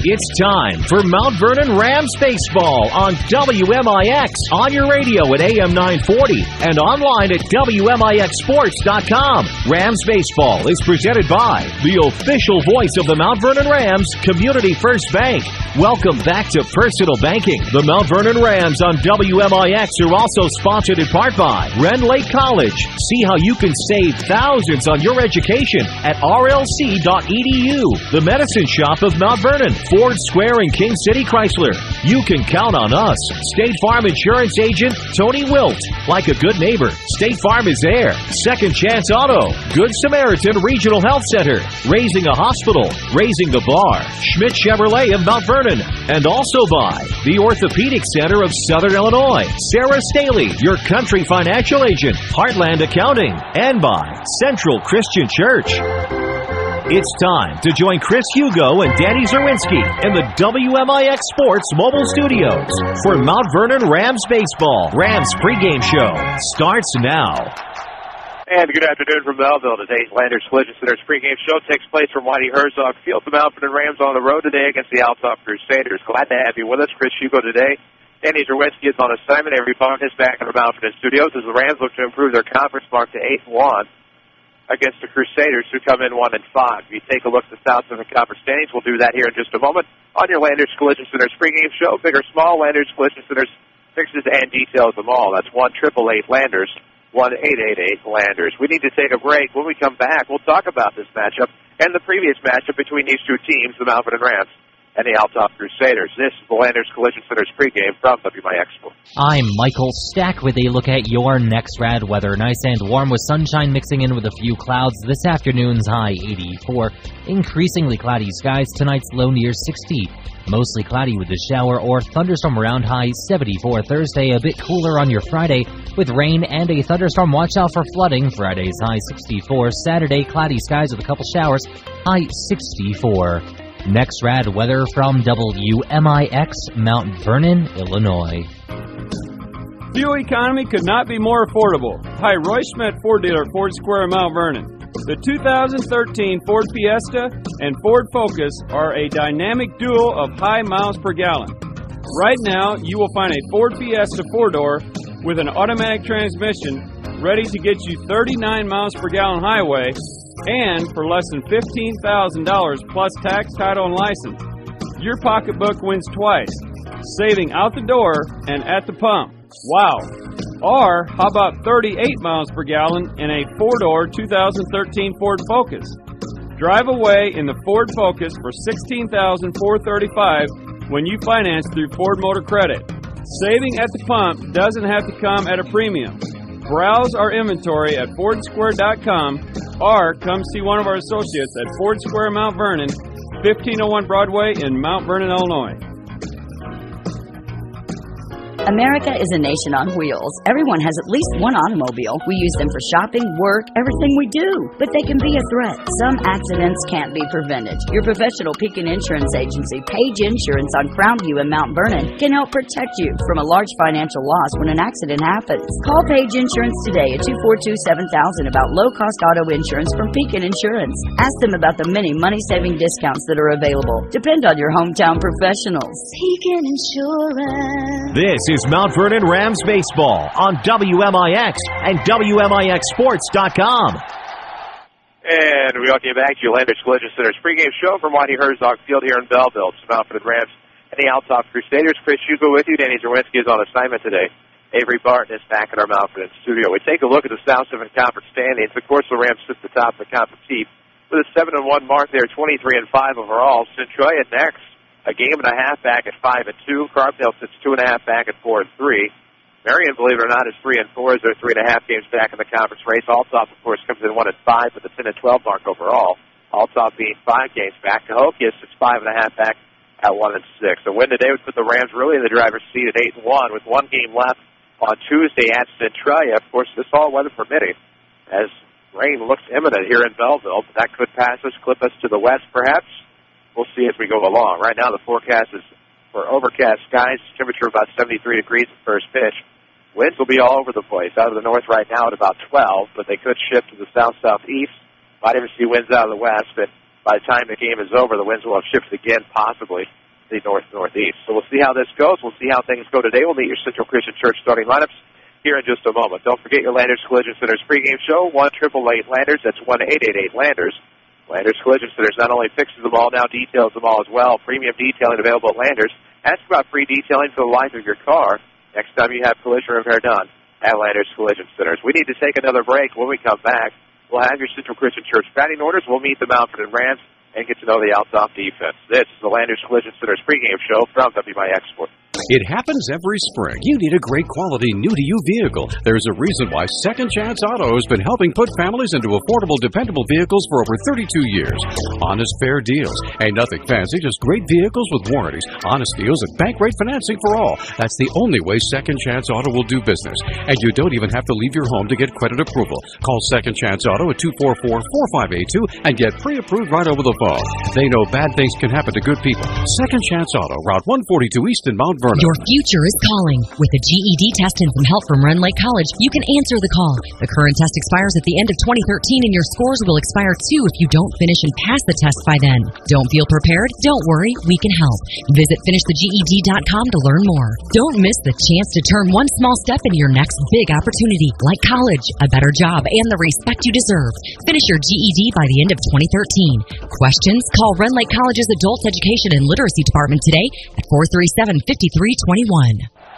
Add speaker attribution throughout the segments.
Speaker 1: It's time for Mount Vernon Rams Baseball on WMIX, on your radio at AM 940 and online at WMIXsports.com. Rams Baseball is presented by the official voice of the Mount Vernon Rams, Community First Bank. Welcome back to Personal Banking. The Mount Vernon Rams on WMIX are also sponsored in part by Ren Lake College. See how you can save thousands on your education at rlc.edu. The Medicine Shop of Mount Vernon, Ford Square and King City Chrysler. You can count on us. State Farm Insurance Agent Tony Wilt. Like a good neighbor, State Farm is there. Second Chance Auto. Good Samaritan Regional Health Center. Raising a Hospital. Raising the Bar. Schmidt Chevrolet of Mount Vernon. And also by the Orthopedic Center of Southern Illinois. Sarah Staley, your country financial agent. Heartland Accounting. And by Central Christian Church. It's time to join Chris Hugo and Danny Zerwinski in the WMIX Sports mobile studios for Mount Vernon Rams Baseball. Rams pregame show starts now.
Speaker 2: And good afternoon from Belleville. Today's Landers Collision Center's pregame show takes place from Whitey Herzog Field. The Mount Vernon Rams on the road today against the Althoff Crusaders. Glad to have you with us, Chris Hugo, today. Danny Zerwinski is on assignment. Every part is back in the Mount Vernon studios as the Rams look to improve their conference mark to 8-1. Against the Crusaders, who come in 1-5. If you take a look at the South Southern Conference standings, we'll do that here in just a moment on your Landers Collision Center's pregame show. Big or small, Landers Collision Center's fixes and details them all. That's 1-888-Landers, 1-888-Landers. We need to take a break. When we come back, we'll talk about this matchup and the previous matchup between these two teams, the Mount Vernon Rams and the Althoff Crusaders. This is the Landers Collision Center's pregame from WMIX.
Speaker 3: I'm Michael Stack with a look at your next rad weather. Nice and warm with sunshine mixing in with a few clouds. This afternoon's high 84. Increasingly cloudy skies. Tonight's low near 60. Mostly cloudy with a shower or thunderstorm around, high 74. Thursday a bit cooler on your Friday with rain and a thunderstorm. Watch out for flooding. Friday's high 64. Saturday cloudy skies with a couple showers, high 64. Next rad weather from WMIX, Mount Vernon, Illinois.
Speaker 4: Fuel economy could not be more affordable. Hi, Roy Schmidt, Ford dealer, Ford Square, Mount Vernon. The 2013 Ford Fiesta and Ford Focus are a dynamic duo of high miles per gallon. Right now, you will find a Ford Fiesta 4-door with an automatic transmission ready to get you 39 miles per gallon highway and for less than $15,000 plus tax, title, and license. Your pocketbook wins twice, saving out the door and at the pump. Wow. Or how about 38 miles per gallon in a 4-door 2013 Ford Focus? Drive away in the Ford Focus for $16,435 when you finance through Ford Motor Credit. Saving at the pump doesn't have to come at a premium. Browse our inventory at FordSquare.com or come see one of our associates at Ford Square, Mount Vernon, 1501 Broadway in Mount Vernon, Illinois.
Speaker 5: America is a nation on wheels. Everyone has at least one automobile. We use them for shopping, work, everything we do. But they can be a threat. Some accidents can't be prevented. Your professional Pekin Insurance Agency, Page Insurance on Crownview in Mount Vernon, can help protect you from a large financial loss when an accident happens. Call Page Insurance today at 242-7000 about low-cost auto insurance from Pekin Insurance. Ask them about the many money-saving discounts that are available. Depend on your hometown professionals. Pekin Insurance.
Speaker 1: This is Mount Vernon Rams Baseball on WMIX and WMIXsports.com.
Speaker 2: And we welcome you back to your Landers Collision Center's pregame show from Whitey Herzog Field here in Belleville. It's Mount Vernon Rams and the Althoff Crusaders. Chris Hugo with you. Danny Zerwinski is on assignment today. Avery Barton is back in our Mount Vernon studio. We take a look at the South Southern Conference standings. Of course, the Rams sit at the top of the conference heap with a 7-1 mark there, 23-5 overall. Centralia next. A game and a half back at 5-2. Carbondale sits 2.5 back at 4-3. Marion, believe it or not, is 3-4 as they're 3.5 games back in the conference race. Althoff, of course, comes in 1-5 with a 10-12 mark overall. Althoff being 5 games back. Cahokia sits 5.5 back at 1-6. A win today would put the Rams really in the driver's seat at 8-1 with one game left on Tuesday at Centralia. Of course, this all weather permitting, as rain looks imminent here in Belleville. But that could pass us, clip us to the west, perhaps. We'll see as we go along. Right now, the forecast is for overcast skies, temperature about 73 degrees at first pitch. Winds will be all over the place. Out of the north right now at about 12, but they could shift to the south-southeast. Might even see winds out of the west, but By the time the game is over, the winds will have shifted again, possibly the north-northeast. So we'll see how this goes. We'll see how things go today. We'll meet your Central Christian Church starting lineups here in just a moment. Don't forget your Landers Collision Center's pregame show, 1-888-Landers. That's 1-888-Landers. Landers Collision Centers not only fixes them all, now details them all as well. Premium detailing available at Landers. Ask about free detailing for the life of your car next time you have collision repair done at Landers Collision Centers. We need to take another break. When we come back, we'll have your Central Christian Church batting orders. We'll meet the Mount Vernon Rams and get to know the Althoff defense. This is the Landers Collision Center's pregame show from WMIX Sports.
Speaker 6: It happens every spring. You need a great quality, new-to-you vehicle. There's a reason why Second Chance Auto has been helping put families into affordable, dependable vehicles for over 32 years. Honest, fair deals. Ain't nothing fancy, just great vehicles with warranties, honest deals, and bank rate financing for all. That's the only way Second Chance Auto will do business. And you don't even have to leave your home to get credit approval. Call Second Chance Auto at 244-4582 and get pre-approved right over the phone. They know bad things can happen to good people. Second Chance Auto, Route 142 East in Mount Vernon.
Speaker 7: Your future is calling. With a GED test and some help from Ren Lake College, you can answer the call. The current test expires at the end of 2013, and your scores will expire too if you don't finish and pass the test by then. Don't feel prepared? Don't worry, we can help. Visit finishtheged.com to learn more. Don't miss the chance to turn one small step into your next big opportunity, like college, a better job, and the respect you deserve. Finish your GED by the end of 2013. Questions? Call Ren Lake College's Adult Education and Literacy Department today at 437-5321.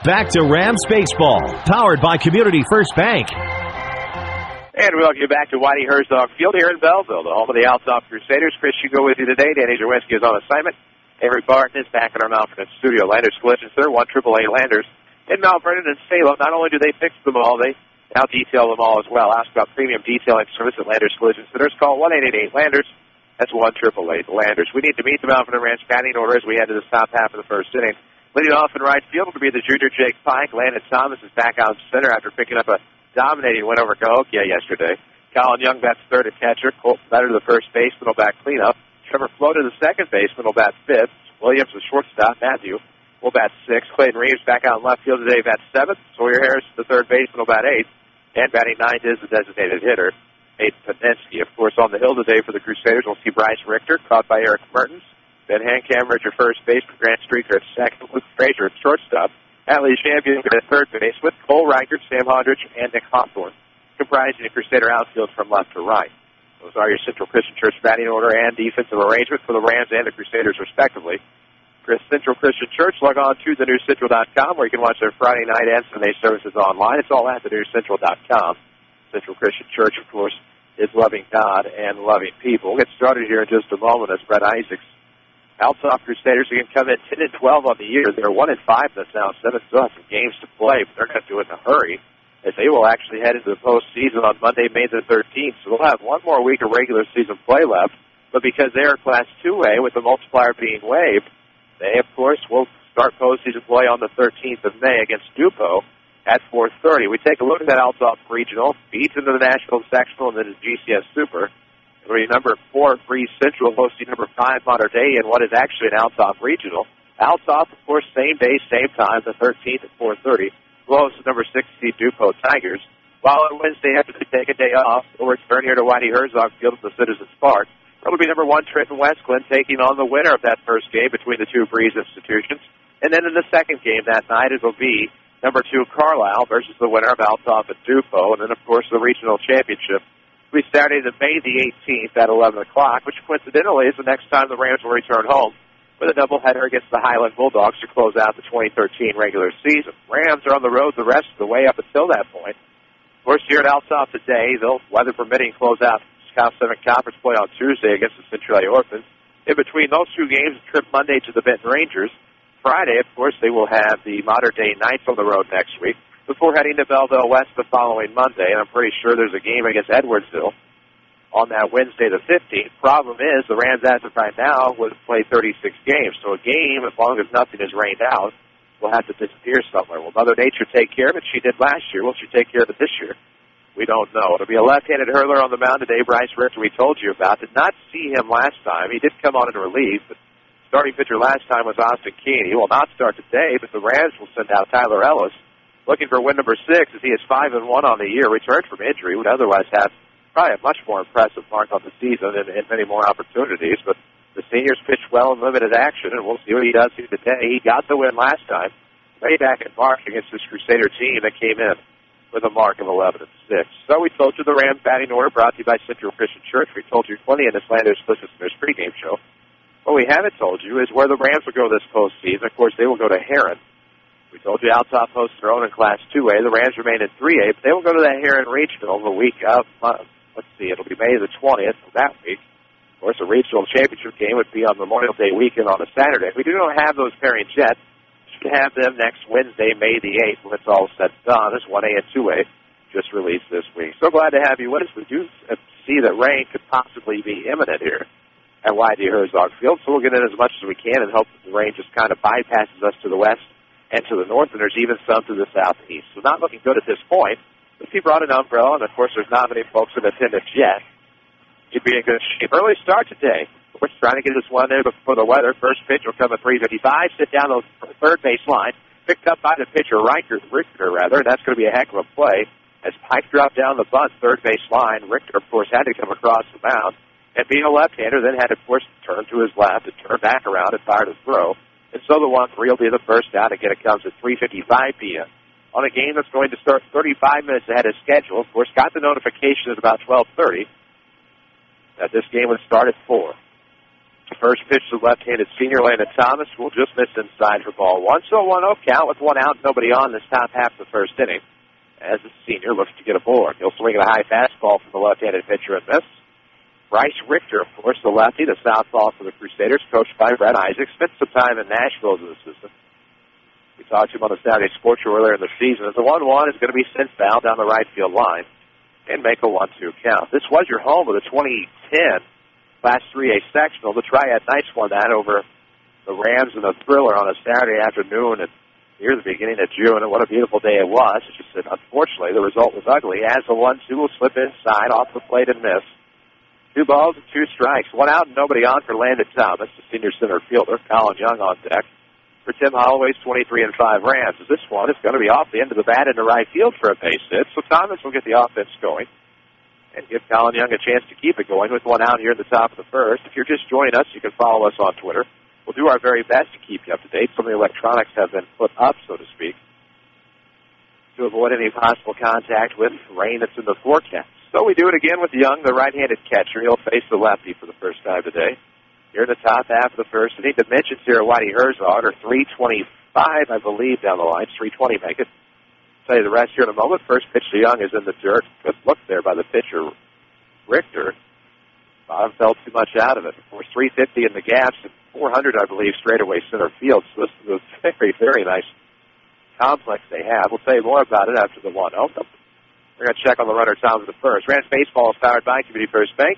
Speaker 1: Back to Rams Baseball, powered by Community First Bank.
Speaker 2: And we welcome you back to Whitey Herzog Field here in Belleville, the home of the Althoff Crusaders. Chris Hugo with you today. Danny Zerwinski is on assignment. Avery Barton is back in our Mount Vernon studio. Landers Collision Center, 1-888 Landers. In Mount Vernon and Salem, not only do they fix them all, they now detail them all as well. Ask about premium detailing service at Landers Collision Centers. Call 1-888-Landers. That's 1-888 Landers. We need to meet the Mount Vernon Ranch batting order as we head to the top half of the first inning. Leading off in right field will be the junior Jake Pike. Landon Thomas is back out center after picking up a dominating win over Cahokia yesterday. Colin Young bats third at catcher. Colt Better to the first baseman will bat cleanup. Trevor Flo to the second baseman will bat fifth. Williams the shortstop. Matthew will bat sixth. Clayton Reeves back out in left field today, bats seventh. Sawyer Harris, the third baseman, will bat eighth. And batting ninth is the designated hitter, Nate Penensky. Of course, on the hill today for the Crusaders, we'll see Bryce Richter, caught by Eric Mertens. Ben Hankammer at your first base, Grant Streaker at second, Luke Frazier at shortstop. Atlee Champion at third base with Cole Reichert, Sam Hodrich, and Nick Hawthorne, comprising the Crusader outfield from left to right. Those are your Central Christian Church batting order and defensive arrangement for the Rams and the Crusaders, respectively. Central Christian Church, log on to thenewscentral.com, where you can watch their Friday night and Sunday services online. It's all at thenewscentral.com. Central Christian Church, of course, is loving God and loving people. We'll get started here in just a moment as Brett Isaacs. Althoff Crusaders are going to come in 10-12 on the year. They're 1-5 this now. 7 still have some games to play, but they're going to do it in a hurry, as they will actually head into the postseason on Monday, May the 13th. So they'll have one more week of regular season play left. But because they are Class 2A with the multiplier being waived, they, of course, will start postseason play on the 13th of May against DuPo at 4:30. We take a look at that Althoff Regional, beats into the National Sectional and then the GCS Super. It'll be number 4 Free Central hosting number 5 Mater Dei in what is actually an Althoff Regional. Althoff, of course, same day, same time, the 13th at 4:30. We'll host the number 6 seed DuPo Tigers. While on Wednesday, after they take a day off, we'll return here to Whitey Herzog Field at the Citizens Park. It'll be number 1 Trenton Westglen taking on the winner of that first game between the two Breeze institutions. And then in the second game that night, it'll be number 2 Carlisle versus the winner of Althoff and DuPo. And then, of course, the regional championship will be Saturday, May the 18th at 11 o'clock, which coincidentally is the next time the Rams will return home with a doubleheader against the Highland Bulldogs to close out the 2013 regular season. Rams are on the road the rest of the way up until that point. Of course, here at Althoff today, they'll, weather permitting, close out Cal 7 Conference play on Tuesday against the Centralia Orphans. In between those two games, a trip Monday to the Benton Rangers. Friday, of course, they will have the Mater Dei Knights on the road next week before heading to Belleville West the following Monday. And I'm pretty sure there's a game against Edwardsville on that Wednesday the 15th. Problem is, the Rams, as of right now, would play 36 games. So a game, as long as nothing is rained out, will have to disappear somewhere. Will Mother Nature take care of it? She did last year. Will she take care of it this year? We don't know. It'll be a left-handed hurler on the mound today. Bryce Richter, we told you about. Did not see him last time. He did come on in relief, but starting pitcher last time was Austin Keene. He will not start today, but the Rams will send out Tyler Ellis, looking for win number 6, as he is 5-1 on the year, returned from injury, would otherwise have probably a much more impressive mark on the season and many more opportunities. But the seniors pitched well in limited action, and we'll see what he does here today. He got the win last time, way back in March against this Crusader team that came in with a mark of 11-6. So we told you the Rams batting order brought to you by Central Christian Church. We told you plenty in this Landers Listeners pregame show. What we haven't told you is where the Rams will go this postseason. Of course, they will go to Heron. We told you Althoff hosts their own in Class 2A. The Rams remain in 3A, but they will go to the Heron Regional the week of, it'll be May the 20th of that week. Of course, a regional championship game would be on Memorial Day weekend on a Saturday. We do not have those pairings yet. Should have them next Wednesday, May the 8th, when it's all set and done. It's 1A and 2A just released this week. So glad to have you with us. We do see that rain could possibly be imminent here at Whitey Herzog Field, so we'll get in as much as we can and hope that the rain just kind of bypasses us to the west and to the north, and there's even some to the southeast. So not looking good at this point. If you brought an umbrella, and of course there's not many folks in attendance yet, you'd be in good shape. Early start today. We're trying to get this one in before the weather. First pitch will come at 3:55. Sit down the third base line. Picked up by the pitcher, Richter, and that's going to be a heck of a play. As Pike dropped down the bunt, third base line, Richter, of course, had to come across the mound. And being a left-hander, then had to, of course, turn to his left and turn back around and fire to throw. And so the 1-3 will be the first down. Again, it comes at 3:55 p.m. on a game that's going to start 35 minutes ahead of schedule. Of course, got the notification at about 12:30 that this game would start at 4. First pitch to left-handed senior Landon Thomas will just miss inside for ball one. So a 1-0 count with one out, nobody on this top half of the first inning as the senior looks to get aboard. He'll swing at a high fastball from the left-handed pitcher and miss. Bryce Richter, of course, the lefty, the southpaw for the Crusaders, coached by Brett Isaac, spent some time in Nashville as an assistant. We talked to him on the Saturday Sports Show earlier in the season. As the 1-1 is going to be sent foul down the right field line and make a 1-2 count. This was your home of the 2010 Class 3A sectional. The Triad Knights won that over the Rams in the Thriller on a Saturday afternoon and near the beginning of June, and what a beautiful day it was. It's just that, unfortunately, the result was ugly as the 1-2 will slip inside off the plate and miss. 2 balls and 2 strikes. 1 out and nobody on for Landon Thomas, the senior center fielder. Colin Young on deck for Tim Holloway's 23-5 Rams. As this one is going to be off the end of the bat into right field for a base hit, so Thomas will get the offense going and give Colin Young a chance to keep it going with 1 out here at the top of the first. If you're just joining us, you can follow us on Twitter. We'll do our very best to keep you up to date. Some of the electronics have been put up, so to speak, to avoid any possible contact with rain that's in the forecast. So we do it again with Young, the right-handed catcher. He'll face the lefty for the first time today. Here in the top half of the first. I think the dimensions here at Whitey Herzog are 3:25, I believe, down the line. 3:20 make it. Tell you the rest here in a moment. First pitch to Young is in the dirt. Good look there by the pitcher, Richter. Bottom fell too much out of it. Of course, 350 in the gaps and 400, I believe, straightaway center field. So this is a very, very nice complex they have. We'll tell you more about it after the 1-0. We're going to check on the runner Thomas at first. Rams Baseball is powered by Community First Bank.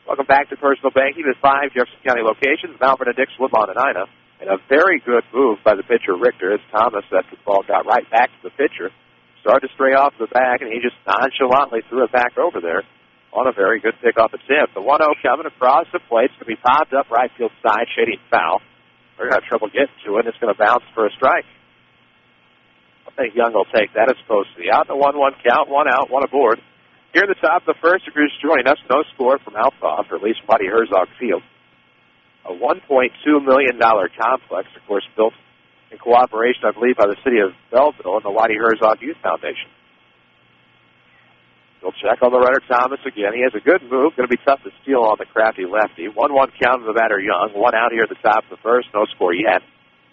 Speaker 2: Welcome back to Personal Banking with 5 Jefferson County locations, Mount Vernon, Dix, Woodlawn, and Ina. And a very good move by the pitcher, Richter, as Thomas, that the ball got right back to the pitcher. Started to stray off the bag, and he just nonchalantly threw it back over there on a very good pick-off attempt. The 1-0 coming across the plate. It's going to be popped up right field side, shading foul. We're going to have trouble getting to it, and it's going to bounce for a strike. I think Young will take that as opposed to the out. The 1-1 count, 1 out, 1 aboard. Here at the top of the first, if you're just joining us, no score from Althoff, or at least Whitey Herzog Field. A $1.2 million complex, of course, built in cooperation, I believe, by the city of Belleville and the Whitey Herzog Youth Foundation. We'll check on the runner Thomas again. He has a good move. Going to be tough to steal on the crafty lefty. 1-1 count of the batter Young. 1 out here at the top of the first. No score yet.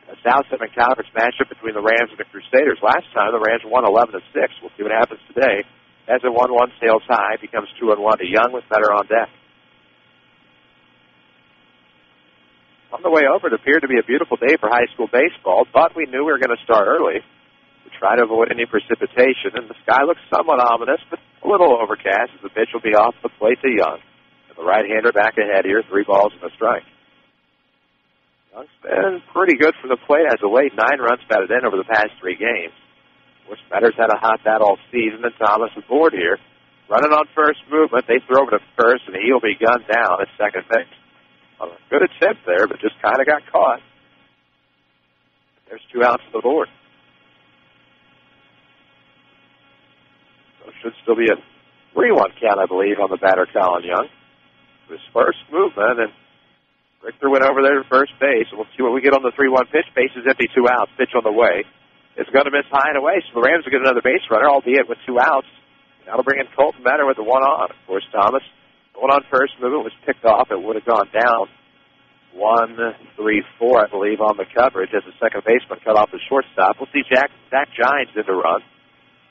Speaker 2: A South 7 Conference matchup between the Rams and the Crusaders. Last time, the Rams won 11-6. We'll see what happens today. As a 1-1 sails high, becomes 2-1 to Young with better on deck. On the way over, it appeared to be a beautiful day for high school baseball, but we knew we were going to start early to try to avoid any precipitation, and the sky looks somewhat ominous, but a little overcast as the pitch will be off the plate to Young. And the right-hander back ahead here, 3 balls and a strike. Young's been pretty good from the plate as of late, 9 runs batted in over the past 3 games. Of course, Metters had a hot bat all season, and Thomas aboard here. Running on first movement, they throw over to first, and he'll be gunned down at second base. A good attempt there, but just kind of got caught. There's 2 outs to the board. So it should still be a 3-1 count, I believe, on the batter, Colin Young. His first movement, and Richter went over there to first base. We'll see what we get on the 3-1 pitch. Base is empty, 2 outs. Pitch on the way. It's going to miss high and away, so the Rams will get another base runner, albeit with 2 outs. That'll bring in Colton Metter with the 1 on. Of course, Thomas going on first. Movement was picked off. It would have gone down 1-3-4, I believe, on the coverage as the second baseman cut off the shortstop. We'll see Zach Gines in the run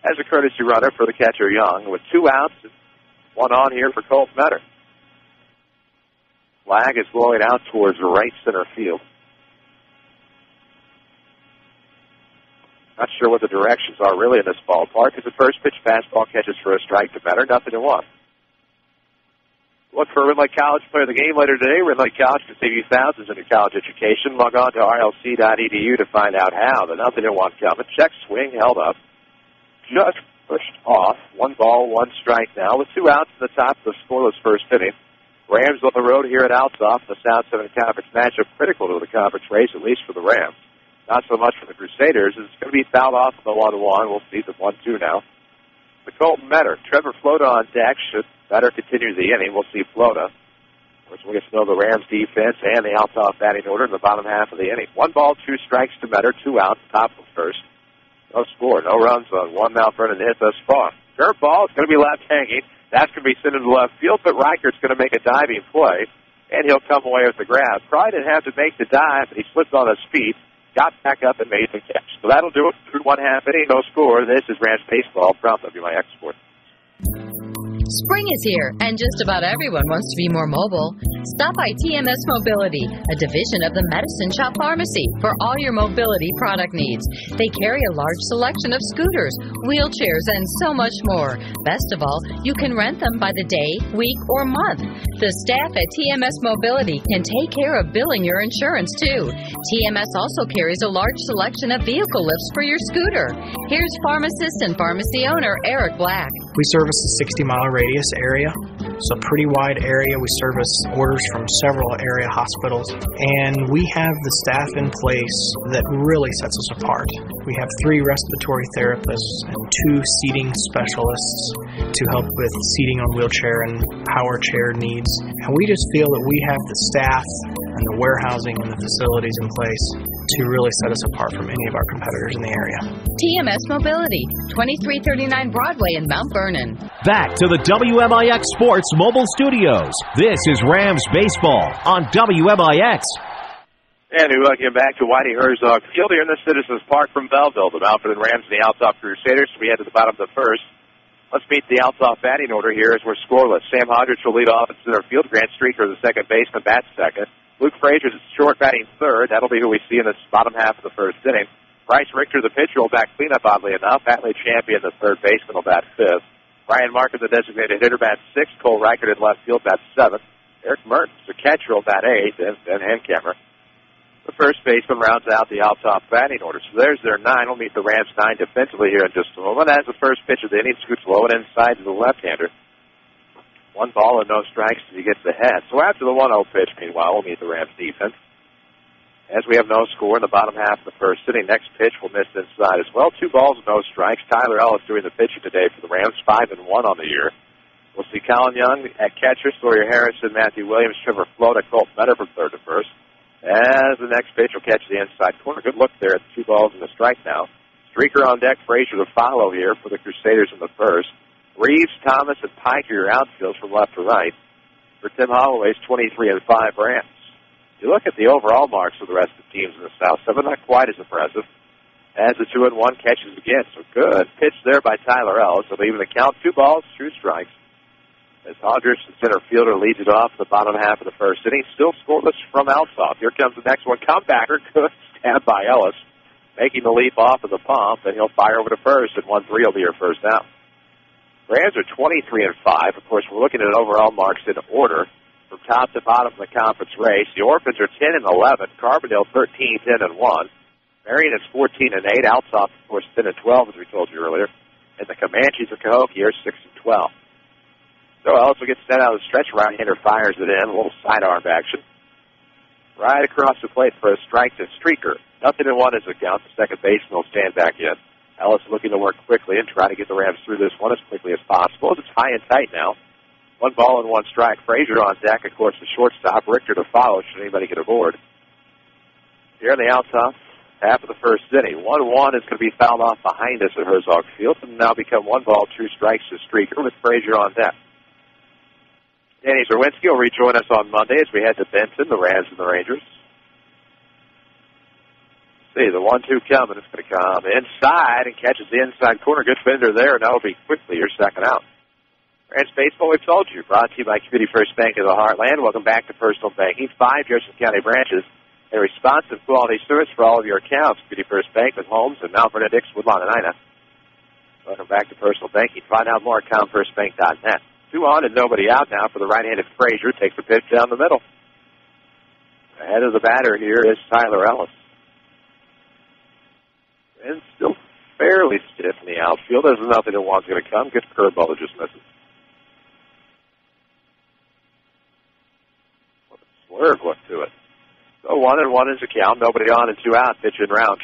Speaker 2: as a courtesy runner for the catcher Young with 2 outs and 1 on here for Colton Metter. Flag is blowing out towards right center field. Not sure what the directions are really in this ballpark. As the first pitch fastball catches for a strike to Metter, 0-1. Look for Red Lake College Player of the Game later today. Red Lake College can save you thousands in your college education. Log on to rlc.edu to find out how. The 0-1 coming. Check swing held up. Just pushed off. 1 ball, 1 strike now with 2 outs at the top of the scoreless first inning. Rams on the road here at Althoff, the South 7 Conference matchup, critical to the conference race, at least for the Rams. Not so much for the Crusaders. It's going to be fouled off in the 1-1. We'll see the 1-2 now. The Colton Metter. Trevor Flota on deck. Should Metter continue the inning, we'll see Flota. Of course, we'll get to know the Rams defense and the Althoff batting order in the bottom half of the inning. 1 ball, 2 strikes to Metter, 2 outs, top of first. No score, no runs on 1 Mount Vernon hit thus far. Curveball, it's going to be left hanging. That's going to be sent into left field, but Reichert's going to make a diving play, and he'll come away with the grab. Probably didn't have to make the dive, but he slipped on his feet, got back up, and made the catch. So that'll do it through 1/2 inning, no score. This is Rams Baseball from WMIX Sports.
Speaker 8: Spring is here, and just about everyone wants to be more mobile. Stop by TMS Mobility, a division of the Medicine Shop Pharmacy, for all your mobility product needs. They carry a large selection of scooters, wheelchairs, and so much more. Best of all, you can rent them by the day, week, or month. The staff at TMS Mobility can take care of billing your insurance, too. TMS also carries a large selection of vehicle lifts for your scooter. Here's pharmacist and pharmacy owner Eric Black.
Speaker 9: We service a 60-mile radius area. It's a pretty wide area. We service orders from several area hospitals, and we have the staff in place that really sets us apart. We have 3 respiratory therapists and 2 seating specialists to help with seating on wheelchair and power chair needs. And we just feel that we have the staff and the warehousing and the facilities in place to really set us apart from any of our competitors in the area.
Speaker 8: TMS Mobility, 2339 Broadway in Mount Vernon.
Speaker 1: Back to the WMIX Sports Mobile Studios. This is Rams Baseball on WMIX.
Speaker 2: And we welcome back to Whitey Herzog Field here in the Citizens Park from Belleville. The Mount Vernon Rams and the Althoff Crusaders. We head to the bottom of the first. Let's meet the Althoff batting order here as we're scoreless. Sam Hodrich will lead off in center field. Grant Streaker, the second baseman, bats second. Luke Frazier's short batting third. That'll be who we see in the bottom half of the first inning. Bryce Richter, the pitcher, will back cleanup, oddly enough. Atley Champion, the third baseman, will bat fifth. Brian Marker, the designated hitter, bats sixth. Cole Reichert in left field bats seventh. Eric Mertens, the catcher, will bat eighth. And Henkammer, the first baseman, rounds out the Althoff batting order. So there's their 9. We'll meet the Rams 9 defensively here in just a moment. As the first pitch of the inning scoots low and inside to the left-hander. 1 ball and no strikes as he gets ahead. So after the 1-0 pitch, meanwhile, we'll meet the Rams defense. As we have no score in the bottom half of the first inning, next pitch will miss inside as well. 2 balls and no strikes. Tyler Ellis doing the pitching today for the Rams, 5-1 on the year. We'll see Colin Young at catcher, Sawyer Harrison, Matthew Williams, Trevor Flota, Colt Metter from third to first. As the next pitch will catch the inside corner. Good look there at the 2 balls and a strike now. Streaker on deck, Frazier to follow here for the Crusaders in the first. Reeves, Thomas, and Pike are your outfields from left to right. For Tim Holloway's 23-5 Rams. You look at the overall marks of the rest of the teams in the South, some are not quite as impressive. As the 2-1 catches again, so good pitch there by Tyler Ellis. It'll even the count, 2 balls, 2 strikes. As Hodrich, the center fielder, leads it off the bottom half of the first inning. Still scoreless from Althoff. Here comes the next one. Comebacker, good stab by Ellis, making the leap off of the pump, and he'll fire over to first, and 1-3 will be your first out. Rams are 23-5. Of course, we're looking at overall marks in order from top to bottom of the conference race. The Orphans are 10-11. Carbondale 13-10-1. Marion is 14-8. Althoff, of course, 10-12, as we told you earlier. And the Comanches of Cahokia are 6-12. So Ellis will get sent out of the stretch. Right-hander fires it in. A little sidearm action. Right across the plate for a strike to Streaker. 0-1 is the count. The second baseman will stand back in. Ellis looking to work quickly and try to get the Rams through this one as quickly as possible. It's high and tight now. 1 ball and 1 strike. Frazier on deck, of course, the shortstop. Richter to follow should anybody get aboard. Here in the Althoff, half of the first inning. 1-1 is going to be fouled off behind us at Herzog Field and now become 1 ball, 2 strikes to Streaker with Frazier on deck. Danny Zerwinski will rejoin us on Monday as we head to Benton, the Rams and the Rangers. See, the 1-2 coming. It's going to come inside and catches the inside corner. Good fender there, and that'll be quickly your second out. Rams Baseball, we've told you, brought to you by Community First Bank of the Heartland. Welcome back to Personal Banking. 5 Jefferson County branches and responsive quality service for all of your accounts. Community First Bank with Holmes and Mount Vernon, Dix, Woodlawn, and Ina. Welcome back to Personal Banking. Find out more at ComFirstBank.net. 2 on and nobody out now for the right-handed Frazier. Takes the pitch down the middle. Ahead of the batter here is Tyler Ellis. And still fairly stiff in the outfield. There's nothing that one's going to come. Good curveball that just misses. What a swerve look to it. So 1-1 is the count. Nobody on and 2 out. Pitch and round.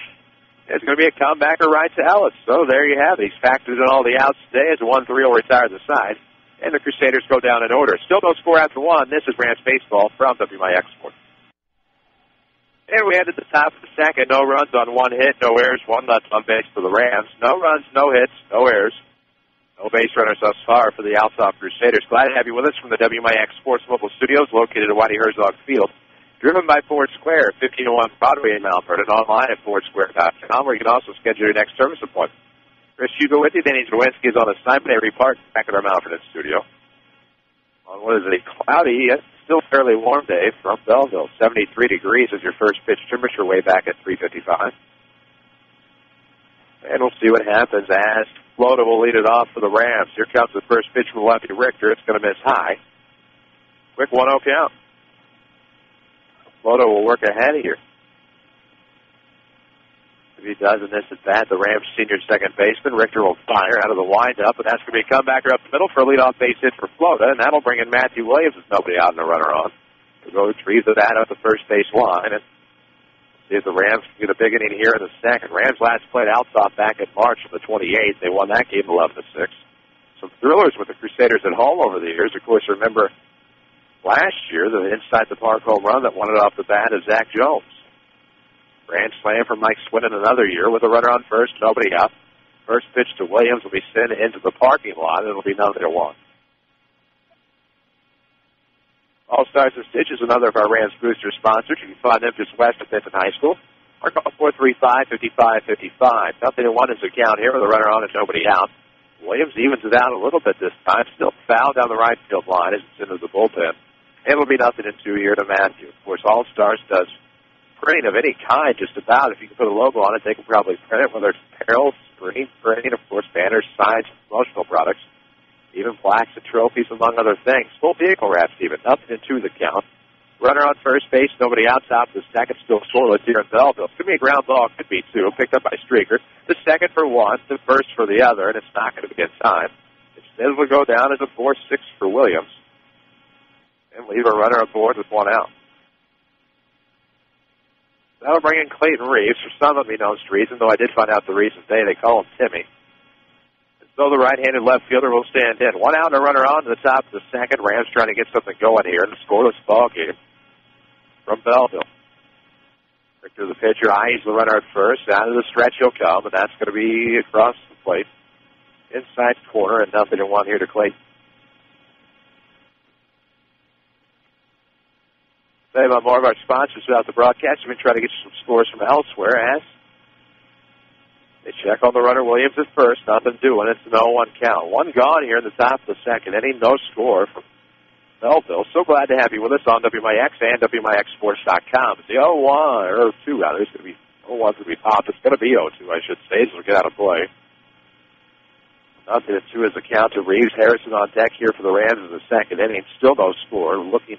Speaker 2: It's going to be a comebacker right to Ellis. So there you have it. He's factored in all the outs today as a 1-3 will retire the side. And the Crusaders go down in order. Still no score after 1. This is Rams Baseball from WMIX Sports. And we head to the top of the second. No runs on 1 hit, no errors, 1 left on base for the Rams. No runs, no hits, no errors. No base runners thus far for the Althoff Crusaders. Glad to have you with us from the WMIX Sports Mobile Studios located at Whitey Herzog Field. Driven by Ford Square, 1501 Broadway in Mount Vernon. Online at FordSquare.com, where you can also schedule your next service appointment. Chris Hugo with you. Danny Zerwinski is on assignment every part back at our Mount Vernon studio. On what is a cloudy, yet still fairly warm day from Belleville. 73 degrees is your first pitch temperature way back at 3:55. And we'll see what happens as Flota will lead it off for the Rams. Here comes the first pitch from lefty Richter. It's going to miss high. Quick 1-0 count. Flota will work ahead of here. If he does in this at bat, the Rams senior second baseman, Richter, will fire out of the windup, and that's going to be a comebacker up the middle for a leadoff base hit for Flota, and that'll bring in Matthew Williams with nobody out and a runner on. He'll go retrieve the bat up the first base line, and see if the Rams can get a big inning here in the second. Rams last played Althoff back in March of the 28th. They won that game 11-6. Some thrillers with the Crusaders at home over the years. Of course, remember last year, the inside the park home run that won it off the bat is Zach Jones. Grand slam from Mike Swinton another year with a runner on first, nobody out. First pitch to Williams will be sent into the parking lot, and it'll be 0-1. All Stars and Stitch is another of our Rams booster sponsors. You can find them just west of Benton High School. Or call 435-5555. 0-1 is the count here with a runner on and nobody out. Williams evens it out a little bit this time. Still foul down the right field line as it's into the bullpen. It'll be 0-2 here to Matthew. Of course, All Stars does printing of any kind, just about. If you can put a logo on it, they can probably print it, whether it's apparel, screen printing, of course, banners, signs, promotional products, even plaques and trophies, among other things. Full vehicle wraps, even. 0-2 the count. Runner on first base, nobody out. Top of the second, still scoreless here in Belleville. It's going to be a ground ball, could be 2, picked up by Streaker. The second for 1, the first for the other, and it's not going to be in time. Instead, will go down as a 4-6 for Williams, and leave a runner aboard with 1 out. That'll bring in Clayton Reeves for some unbeknownst reason, though I did find out the reason today. They call him Timmy. And so the right-handed left fielder will stand in. 1 out and a runner on to the top of the second. Rams trying to get something going here in the scoreless ball game from Belleville. Richter, the pitcher, eyes the runner at first. Out of the stretch he'll come, and that's going to be across the plate. Inside corner, and 0-1 here to Clayton. Say about more of our sponsors throughout the broadcast. We've been trying to get you some scores from elsewhere as they check on the runner Williams at first. Nothing doing. It's an 0-1 count. 1 gone here in the top of the second inning. No score from Belleville. So glad to have you with us on WMIX and WMIXsports.com. It's the 0-1, or 2 rather. It's going to be 0-1's going to be popped. It's going to be 0-2, I should say. So we'll get out of play. 0-2 is the count to Reeves. Harrison on deck here for the Rams in the second inning. Still no score. Looking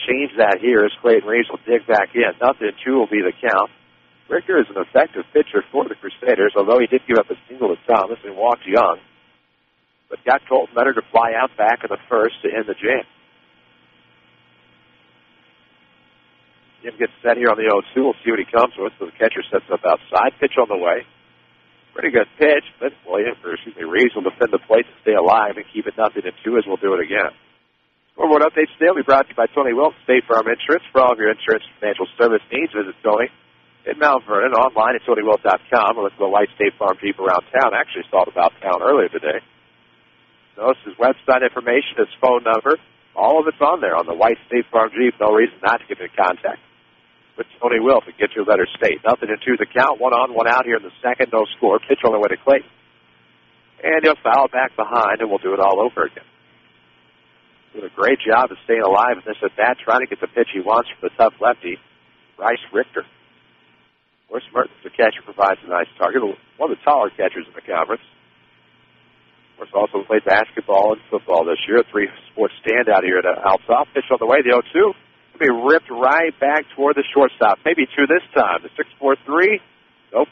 Speaker 2: change that here as Clayton Reeves will dig back in. 0-2 will be the count. Richter is an effective pitcher for the Crusaders, although he did give up a single to Thomas and walked Young. But got Colton Metter to fly out back in the first to end the jam. Jim gets set here on the 0-2. We'll see what he comes with. So the catcher sets up outside. Pitch on the way. Pretty good pitch, but Reeves will defend the plate to stay alive and keep it 0-2 as we'll do it again. Scoreboard updates today will be brought to you by Tony Wilson, State Farm Insurance. For all of your insurance and financial service needs, visit Tony in Mount Vernon, online at TonyWilson.com. We'll look at the White State Farm people around town. Actually saw it about town earlier today. Notice his website information, his phone number. All of it's on there on the White State Farm Jeep. No reason not to get in contact with Tony Wilson. Get your letter state. 0-2 the count. 1 on, 1 out here in the second. No score. Pitch on the way to Clayton. And he'll foul back behind, and we'll do it all over again. Doing a great job of staying alive in this at-bat, trying to get the pitch he wants from the tough lefty, Bryce Richter. Of course, Mertens, the catcher, provides a nice target. One of the taller catchers in the conference. Of course, also played basketball and football this year. A three-sport standout here at Althoff. Pitch on the way, the 0-2. Will be ripped right back toward the shortstop. Maybe 2 this time. The 6-4-3. Nope.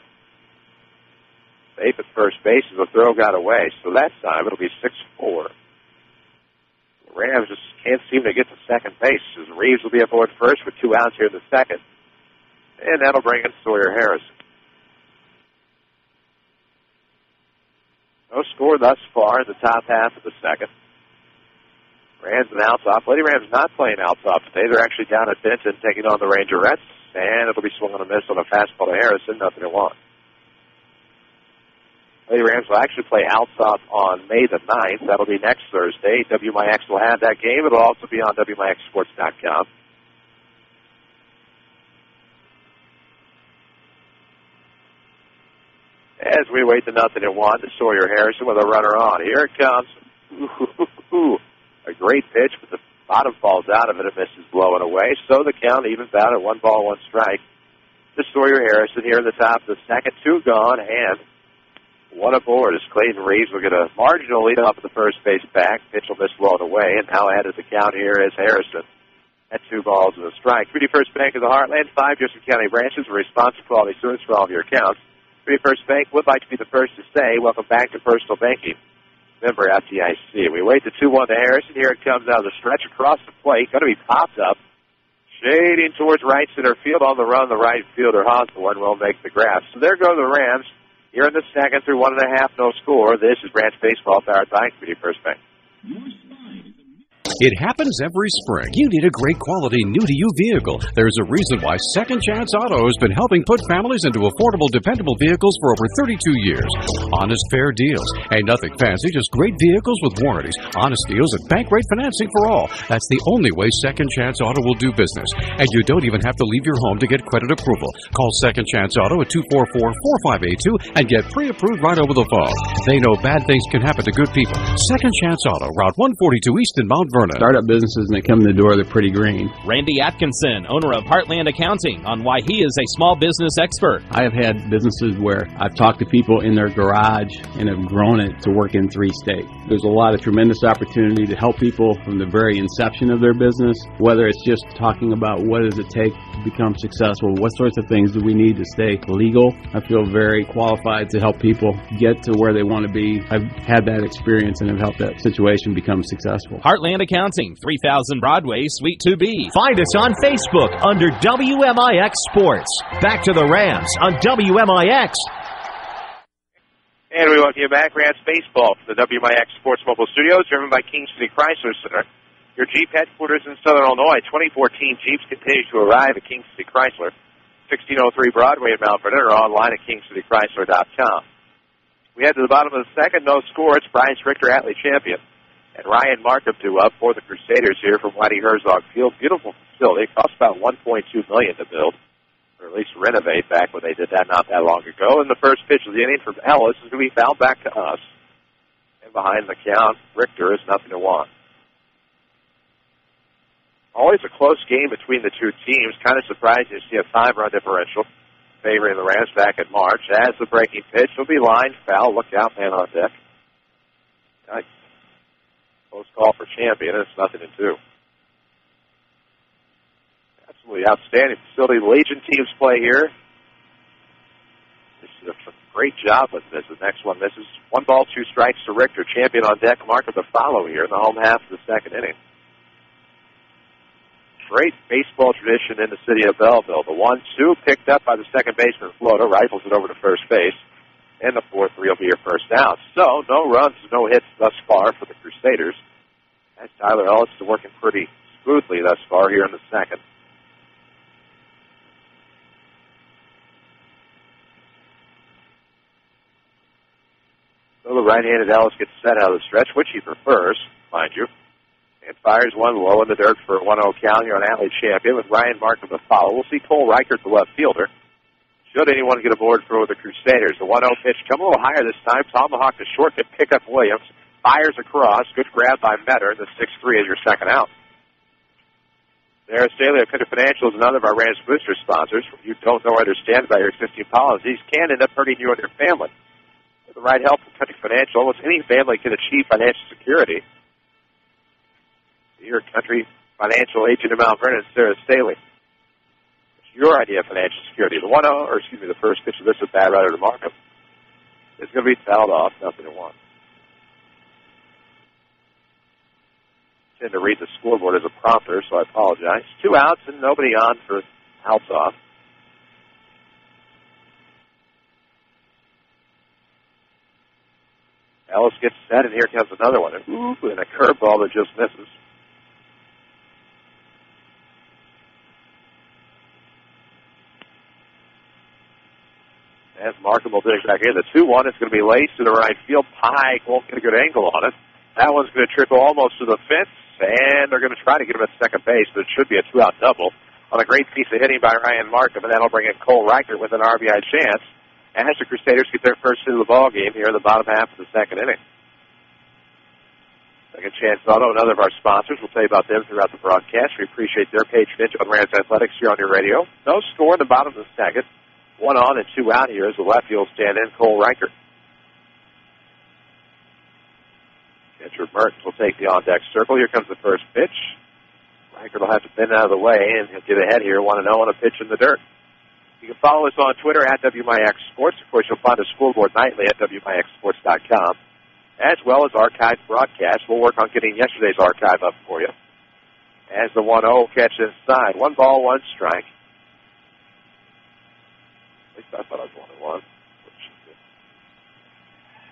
Speaker 2: Safe at first base as the throw got away. So that time it'll be 6-4. The Rams just can't seem to get to second base as Reeves will be aboard first with 2 outs here in the second. And that'll bring in Sawyer Harrison. No score thus far in the top half of the second. Rams and Althoff. Lady Rams not playing Althoff today. They're actually down at Benton taking on the Rangerettes. And it'll be swung on a miss on a fastball to Harrison. 0-1. Lady Rams will actually play Althoff on May the 9th. That'll be next Thursday. WMIX will have that game. It'll also be on WMIXsports.com. As we wait the 0-1 to Sawyer Harrison with a runner on. Here it comes. A great pitch, but the bottom falls out of it and misses blowing away. So the count evens out at 1 ball, 1 strike to Sawyer Harrison here in the top of the second. 2 gone, and 1 aboard as Clayton Reeves will get a marginal lead off of the first base back. Pitch will miss blowing away, and now added to the count here is Harrison at 2 balls and a strike. Treaty First Bank of the Heartland, 5 Jefferson County branches, a responsive quality service for all of your accounts. Treaty First Bank would like to be the first to say, welcome back to personal banking. Member FDIC. We wait the 2-1 to Harrison. Here it comes out of the stretch across the plate. Going to be popped up. Shading towards right center field on the run. The right fielder, Hosselin, will make the grab. So there go the Rams. Here in the second through 1.5, no score. This is Branch Baseball powered by Treaty First Bank.
Speaker 6: It happens every spring. You need a great quality, new-to-you vehicle. There's a reason why Second Chance Auto has been helping put families into affordable, dependable vehicles for over 32 years. Honest, fair deals. Ain't nothing fancy, just great vehicles with warranties, honest deals, and bank rate financing for all. That's the only way Second Chance Auto will do business. And you don't even have to leave your home to get credit approval. Call Second Chance Auto at 244-4582 and get pre-approved right over the phone. They know bad things can happen to good people. Second Chance Auto, Route 142 East in Mount Vernon.
Speaker 10: Startup businesses, and they come in the door, they're pretty green.
Speaker 11: Randy Atkinson, owner of Heartland Accounting, on why he is a small business expert.
Speaker 10: I have had businesses where I've talked to people in their garage and have grown it to work in 3 states. There's a lot of tremendous opportunity to help people from the very inception of their business, whether it's just talking about what does it take to become successful, what sorts of things do we need to stay legal. I feel very qualified to help people get to where they want to be. I've had that experience and have helped that situation become successful.
Speaker 11: Heartland Accounting, 3000 Broadway, Suite 2B.
Speaker 1: Find us on Facebook under WMIX Sports. Back to the Rams on WMIX.
Speaker 2: And we welcome you back, Rams Baseball from the WMIX Sports Mobile Studios, driven by King City Chrysler Center. Your Jeep headquarters in Southern Illinois. 2014 Jeeps continue to arrive at King City Chrysler, 1603 Broadway in Mount Vernon, or online at kingcitychrysler.com. We head to the bottom of the second, no score. It's Bryce Richter, Atlee champion, and Ryan Markham due up for the Crusaders here from Whitey Herzog Field. Beautiful facility. It cost about $1.2 million to build, or at least renovate back when they did that not that long ago. And the first pitch of the inning from Ellis is going to be fouled back to us. And behind the count, Richter is 0-1. Always a close game between the two teams. Kind of surprising to see a 5-run differential favoring the Rams back in March. As the breaking pitch will be lined foul. Look out, man on deck. Nice. Close call for champion. It's 0-2. Absolutely outstanding facility. The Legion teams play here. This is a great job with this. The next one misses. 1 ball, 2 strikes to Richter. Champion on deck. Markham to follow here in the home half of the second inning. Great baseball tradition in the city of Belleville. The 1-2 picked up by the second baseman, Floto, rifles it over to first base. And the 4-3 will be your first out. So, no runs, no hits thus far for the Crusaders. And Tyler Ellis is working pretty smoothly thus far here in the second. So the right-handed Ellis gets set out of the stretch, which he prefers, mind you. And fires one low in the dirt for a 1-0 count here on Alley Champion with Ryan Markham to follow. We'll see Cole Reichert, the left fielder. Should anyone get aboard for the Crusaders, the 1-0 pitch come a little higher this time. Tomahawk to short to pick up Williams. Fires across. Good grab by Metter. The 6-3 is your second out. There, Staley of Country Financial is another of our Rams Booster sponsors. If you don't know or understand about your existing policies, can end up hurting you and your family. With the right help from Country Financial, almost any family can achieve financial security. Your Country Financial agent in Mount Vernon, Sarah Staley. It's your idea of financial security. The the first pitch of this is bad rather to Markham. It's going to be fouled off, 0-1. I tend to read the scoreboard as a prompter, so I apologize. 2 outs and nobody on for Althoff. Ellis gets set, and here comes another one. And a curveball that just misses. As Markham will dig back in. The 2-1 is going to be laced to the right field. Pike won't get a good angle on it. That one's going to trickle almost to the fence, and they're going to try to get him at second base, but it should be a 2-out double on a great piece of hitting by Ryan Markham, and that'll bring in Cole Reichert with an RBI chance as the Crusaders get their first hit of the ball game here in the bottom half of the second inning. Second Chance Auto, another of our sponsors. We'll tell you about them throughout the broadcast. We appreciate their patronage on Rams Athletics here on your radio. No score in the bottom of the second. 1 on and 2 out here as the left field stand in, Cole Reichert. Catcher Mertens will take the on-deck circle. Here comes the first pitch. Reichert will have to bend out of the way, and he'll get ahead here, 1-0 on a pitch in the dirt. You can follow us on Twitter at WMIX Sports. Of course, you'll find a scoreboard nightly at WMIXSports.com, as well as archived broadcasts. We'll work on getting yesterday's archive up for you. As the 1-0 catch inside. 1 ball, 1 strike. At least I thought I was 1-1.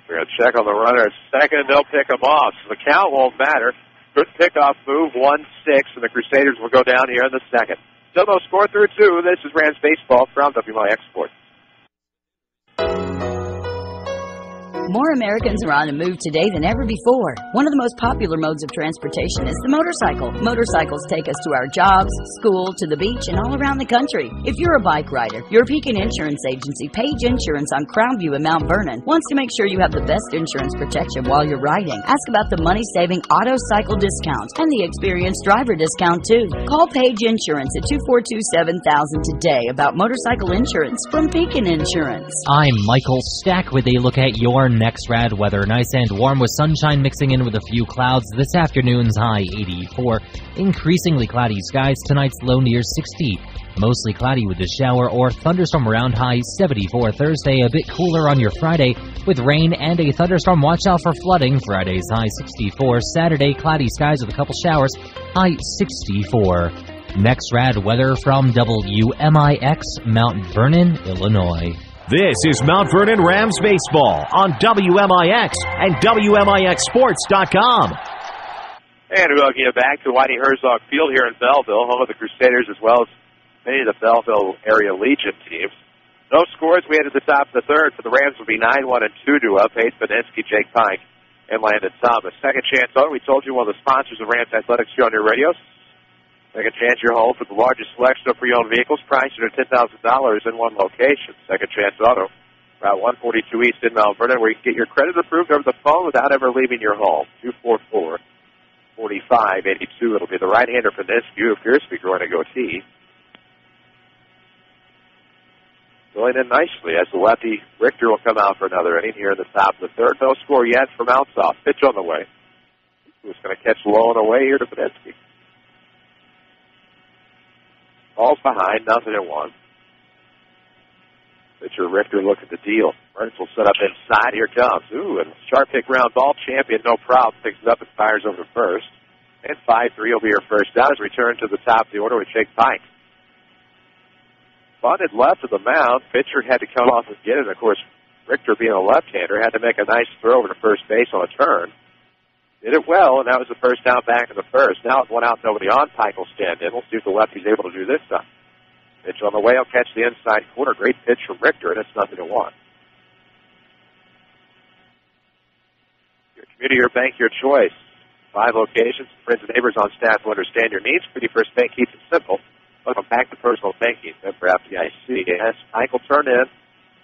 Speaker 2: We're going to check on the runner at second, and they'll pick him off. So the count won't matter. Good pickoff move, 1-6, and the Crusaders will go down here in the second. Still no score through 2. This is Rams Baseball from WMIX Sports.
Speaker 5: More Americans are on the move today than ever before. One of the most popular modes of transportation is the motorcycle. Motorcycles take us to our jobs, school, to the beach, and all around the country. If you're a bike rider, your Pekin Insurance Agency, Page Insurance on Crown View in Mount Vernon, wants to make sure you have the best insurance protection while you're riding. Ask about the money-saving auto cycle discount and the experienced driver discount, too. Call Page Insurance at 242-7000 today about motorcycle insurance from Pekin Insurance.
Speaker 3: I'm Michael Stack with a look at your next rad weather. Nice and warm with sunshine mixing in with a few clouds. This afternoon's high 84. Increasingly cloudy skies. Tonight's low near 60. Mostly cloudy with a shower or thunderstorm around, high 74. Thursday a bit cooler on your Friday with rain and a thunderstorm. Watch out for flooding. Friday's high 64. Saturday cloudy skies with a couple showers. High 64. Next rad weather from WMIX, Mount Vernon, Illinois.
Speaker 1: This is Mount Vernon Rams Baseball on WMIX and WMIXSports.com.
Speaker 2: And we welcome you back to Whitey Herzog Field here in Belleville, home of the Crusaders as well as many of the Belleville area Legion teams. No scores. We head to the top of the third. For the Rams will be 9-1 and 2 up. Hayes Beninsky, Jake Pike, and Landon Thomas. Second Chance Auto, we told you, one of the sponsors of Rams Athletics here on your radios. Second Chance, your home for the largest selection of pre-owned vehicles, priced under $10,000 in one location. Second Chance Auto, Route 142 East in Mount Vernon, where you can get your credit approved over the phone without ever leaving your home. 244-4582. It'll be the right-hander for this. You appears to be growing a goatee. Going in nicely as the lefty Richter will come out for another inning here in the top of the third. No score yet from Althoff. Pitch on the way. Who's going to catch low and away here to Beninsky. Ball's behind, 0-1. Pitcher Richter looking to deal. Burns will set up inside. Here comes. Ooh, and sharp pick round ball. Champion, no problem. Picks it up and fires over to first. And 5-3 will be your first down as we return to the top of the order with Jake Pike. Bunted left of the mound. Pitcher had to come off and get it. Of course, Richter, being a left-hander, had to make a nice throw over to first base on a turn. Did it well, and that was the first down back in the first. Now it's 1 out, nobody on. Pike will stand in. We'll see if the lefty's able to do this time. Pitch on the way. He'll catch the inside corner. Great pitch from Richter, and it's 0-1. Your community, your bank, your choice. 5 locations. Friends and neighbors on staff will understand your needs. Community First Bank keeps it simple. Welcome back to personal banking. Member FDIC. Yes, Pike will turn in.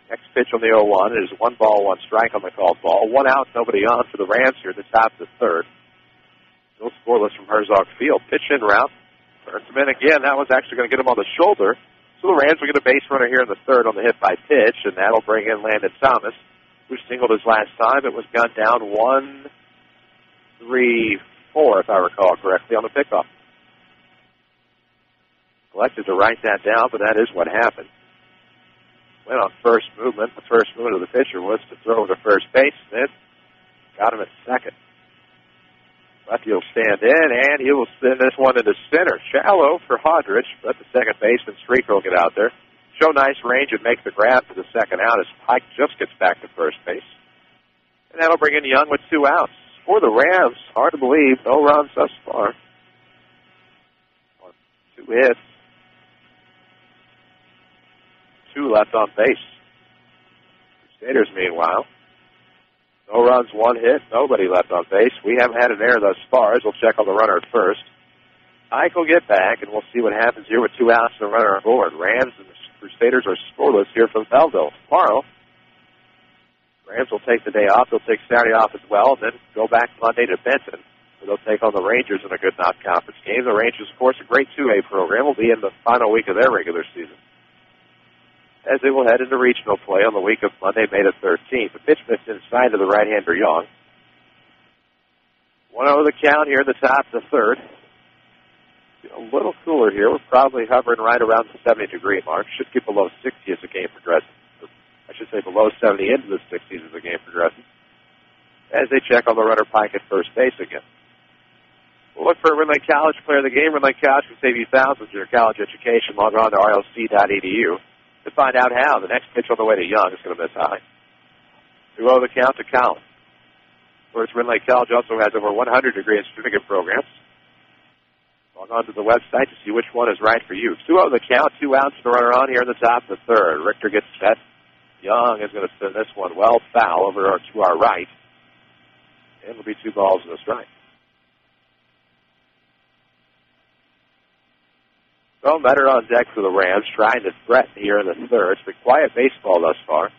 Speaker 2: Next pitch on the 0-1. It is 1 ball, 1 strike on the called ball. 1 out, nobody on for the Rams here at the top of the third. Still scoreless from Herzog Field. Pitch in route. Turns him in again. That was actually going to get him on the shoulder. So the Rams will get a base runner here in the third on the hit by pitch, and that'll bring in Landon Thomas, who singled his last time. It was gunned down 1-3-4, if I recall correctly, on the pickoff. Elected to write that down, but that is what happened. Went on first movement. The first movement of the pitcher was to throw to first base, then got him at second. Lefty will stand in, and he will send this one into center. Shallow for Hodrich, but the second baseman, Streaker, will get out there. Show nice range and make the grab for the second out as Pike just gets back to first base. And that'll bring in Young with 2 outs. For the Rams, hard to believe, no runs thus far. 2 hits. 2 left on base. Crusaders, meanwhile, no runs, 1 hit, nobody left on base. We haven't had an error thus far, as we'll check on the runner at first. Ike will get back, and we'll see what happens here with 2 outs and a runner on board. Rams and the Crusaders are scoreless here from Belleville. Tomorrow, Rams will take the day off. They'll take Saturday off as well, and then go back Monday to Benton, where they'll take on the Rangers in a good non-conference game. The Rangers, of course, a great 2A program, will be in the final week of their regular season, as they will head into regional play on the week of Monday, May the 13th. The pitch missed inside to the right-hander Young. 1-0 the count here in the top of the third. A little cooler here. We're probably hovering right around the 70-degree mark. Should get below 60 as the game progresses. I should say below 70 into the 60s as the game progresses. As they check on the runner Pike at first base again. We'll look for a Ridley College player of the game. Ridley College can save you thousands in your college education. Log on to rlc.edu. to find out how. The next pitch on the way to Young is going to miss high. 2-0 the count to Collins. Of course, Ridley College also has over 100-degree certificate programs. Log on to the website to see which one is right for you. 2-0 the count, 2 outs to runner on here in the top of the third. Richter gets set. Young is going to send this one well foul over to our right. And it'll be 2 balls and a strike. So, better on deck for the Rams, trying to threaten here in the third. It's been quiet baseball thus far.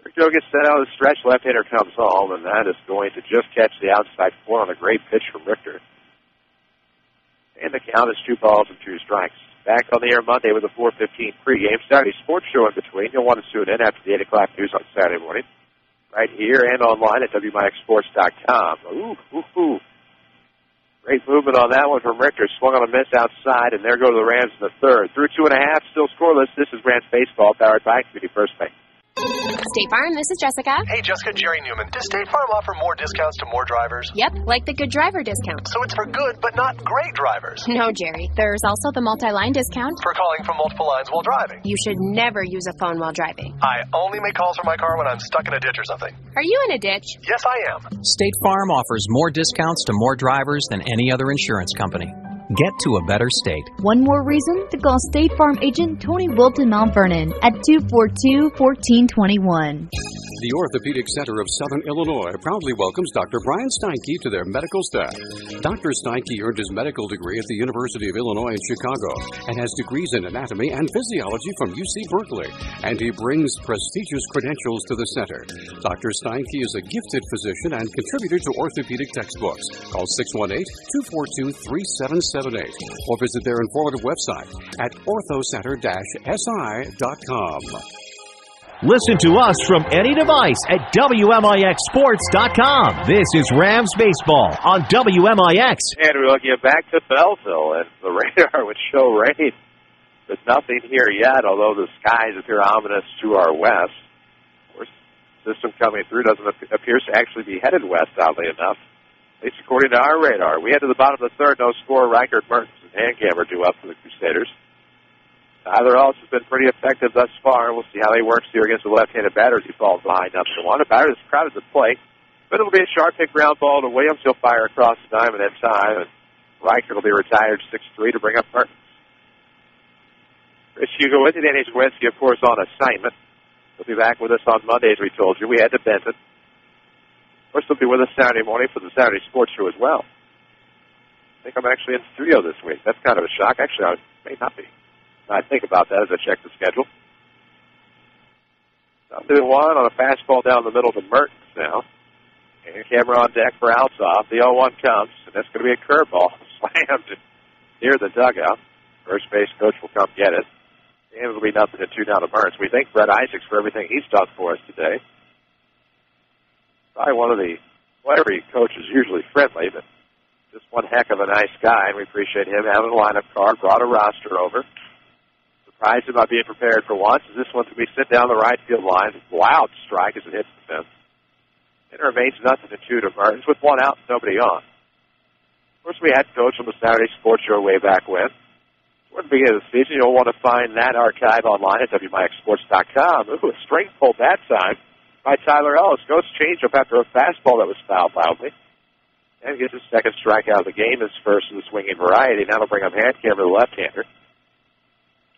Speaker 2: Richter gets set out of the stretch. Left-hander comes home, and that is going to just catch the outside corner on a great pitch from Richter. And the count is 2 balls and 2 strikes. Back on the air Monday with a 4:15 pregame. Saturday sports show in between. You'll want to tune in after the 8 o'clock news on Saturday morning. Right here and online at WMIXsports.com. Ooh. Great movement on that one from Richter. Swung on a miss outside, and there go the Rams in the third. Through 2.5, still scoreless. This is Rams Baseball, powered by Community First Bank.
Speaker 12: State Farm, this is Jessica.
Speaker 13: Hey, Jessica, Jerry Newman. Does State Farm offer more discounts to more drivers?
Speaker 12: Yep, like the good driver discount.
Speaker 13: So it's for good, but not great drivers.
Speaker 12: No, Jerry. There's also the multi-line discount.
Speaker 13: For calling from multiple lines while driving.
Speaker 12: You should never use a phone while driving.
Speaker 13: I only make calls from my car when I'm stuck in a ditch or something.
Speaker 12: Are you in a ditch?
Speaker 13: Yes, I am.
Speaker 14: State Farm offers more discounts to more drivers than any other insurance company. Get to a better state.
Speaker 15: One more reason to call State Farm agent Tony Wilton Mount Vernon at 242-1421.
Speaker 6: The Orthopedic Center of Southern Illinois proudly welcomes Dr. Brian Steinke to their medical staff. Dr. Steinke earned his medical degree at the University of Illinois in Chicago and has degrees in anatomy and physiology from UC Berkeley, and he brings prestigious credentials to the center. Dr. Steinke is a gifted physician and contributor to orthopedic textbooks. Call 618-242-3778 or visit their informative website at orthocenter-si.com.
Speaker 1: Listen to us from any device at WMIXsports.com. This is Rams Baseball on WMIX.
Speaker 2: And we're looking back to Belleville, and the radar would show rain, but nothing here yet, although the skies appear ominous to our west. Of course, the system coming through appears to actually be headed west, oddly enough, at least according to our radar. We head to the bottom of the third, no score. Reichert, Mertens, and Hankammer due up for the Crusaders. Tyler Ellis has been pretty effective thus far. We'll see how he works here against the left-handed batter as he falls behind 0-1. A batter that's crowded the plate, but it'll be a sharp hit ground ball to Williams. He'll fire across the diamond that time, and Riker will be retired 6-3 to bring up Mertens. Chris Hugo with you. Danny Zawinski, of course, on assignment. He'll be back with us on Monday, as we told you. We had to Benton. Of course, he'll be with us Saturday morning for the Saturday Sports Show as well. I think I'm actually in studio this week. That's kind of a shock. Actually, I may not be. I think about that as I check the schedule. 2-1 on a fastball down the middle to Mertens now. And camera on deck for Althoff. The 0-1 comes, and that's going to be a curveball. Slammed near the dugout. First base coach will come get it. And it'll be 0-2 down to Mertens. We thank Brett Isaacs for everything he's done for us today. Probably one of the, well, every coach is usually friendly, but just one heck of a nice guy, and we appreciate him having a lineup card, brought a roster over. Surprised him by being prepared for once, as this one's going to be sent down the right field line. Wild strike as it hits the fence. It remains 0-2 to Mertens with one out and nobody on. Of course, we had coach on the Saturday Sports Show way back when. Toward the beginning of the season, you'll want to find that archive online at WMIXSports.com. Ooh, a straight pull that time by Tyler Ellis. Goes changeup after a fastball that was fouled loudly. And gets his second strikeout of the game, his first of the swinging variety. Now it'll bring up Handcam to the left-hander.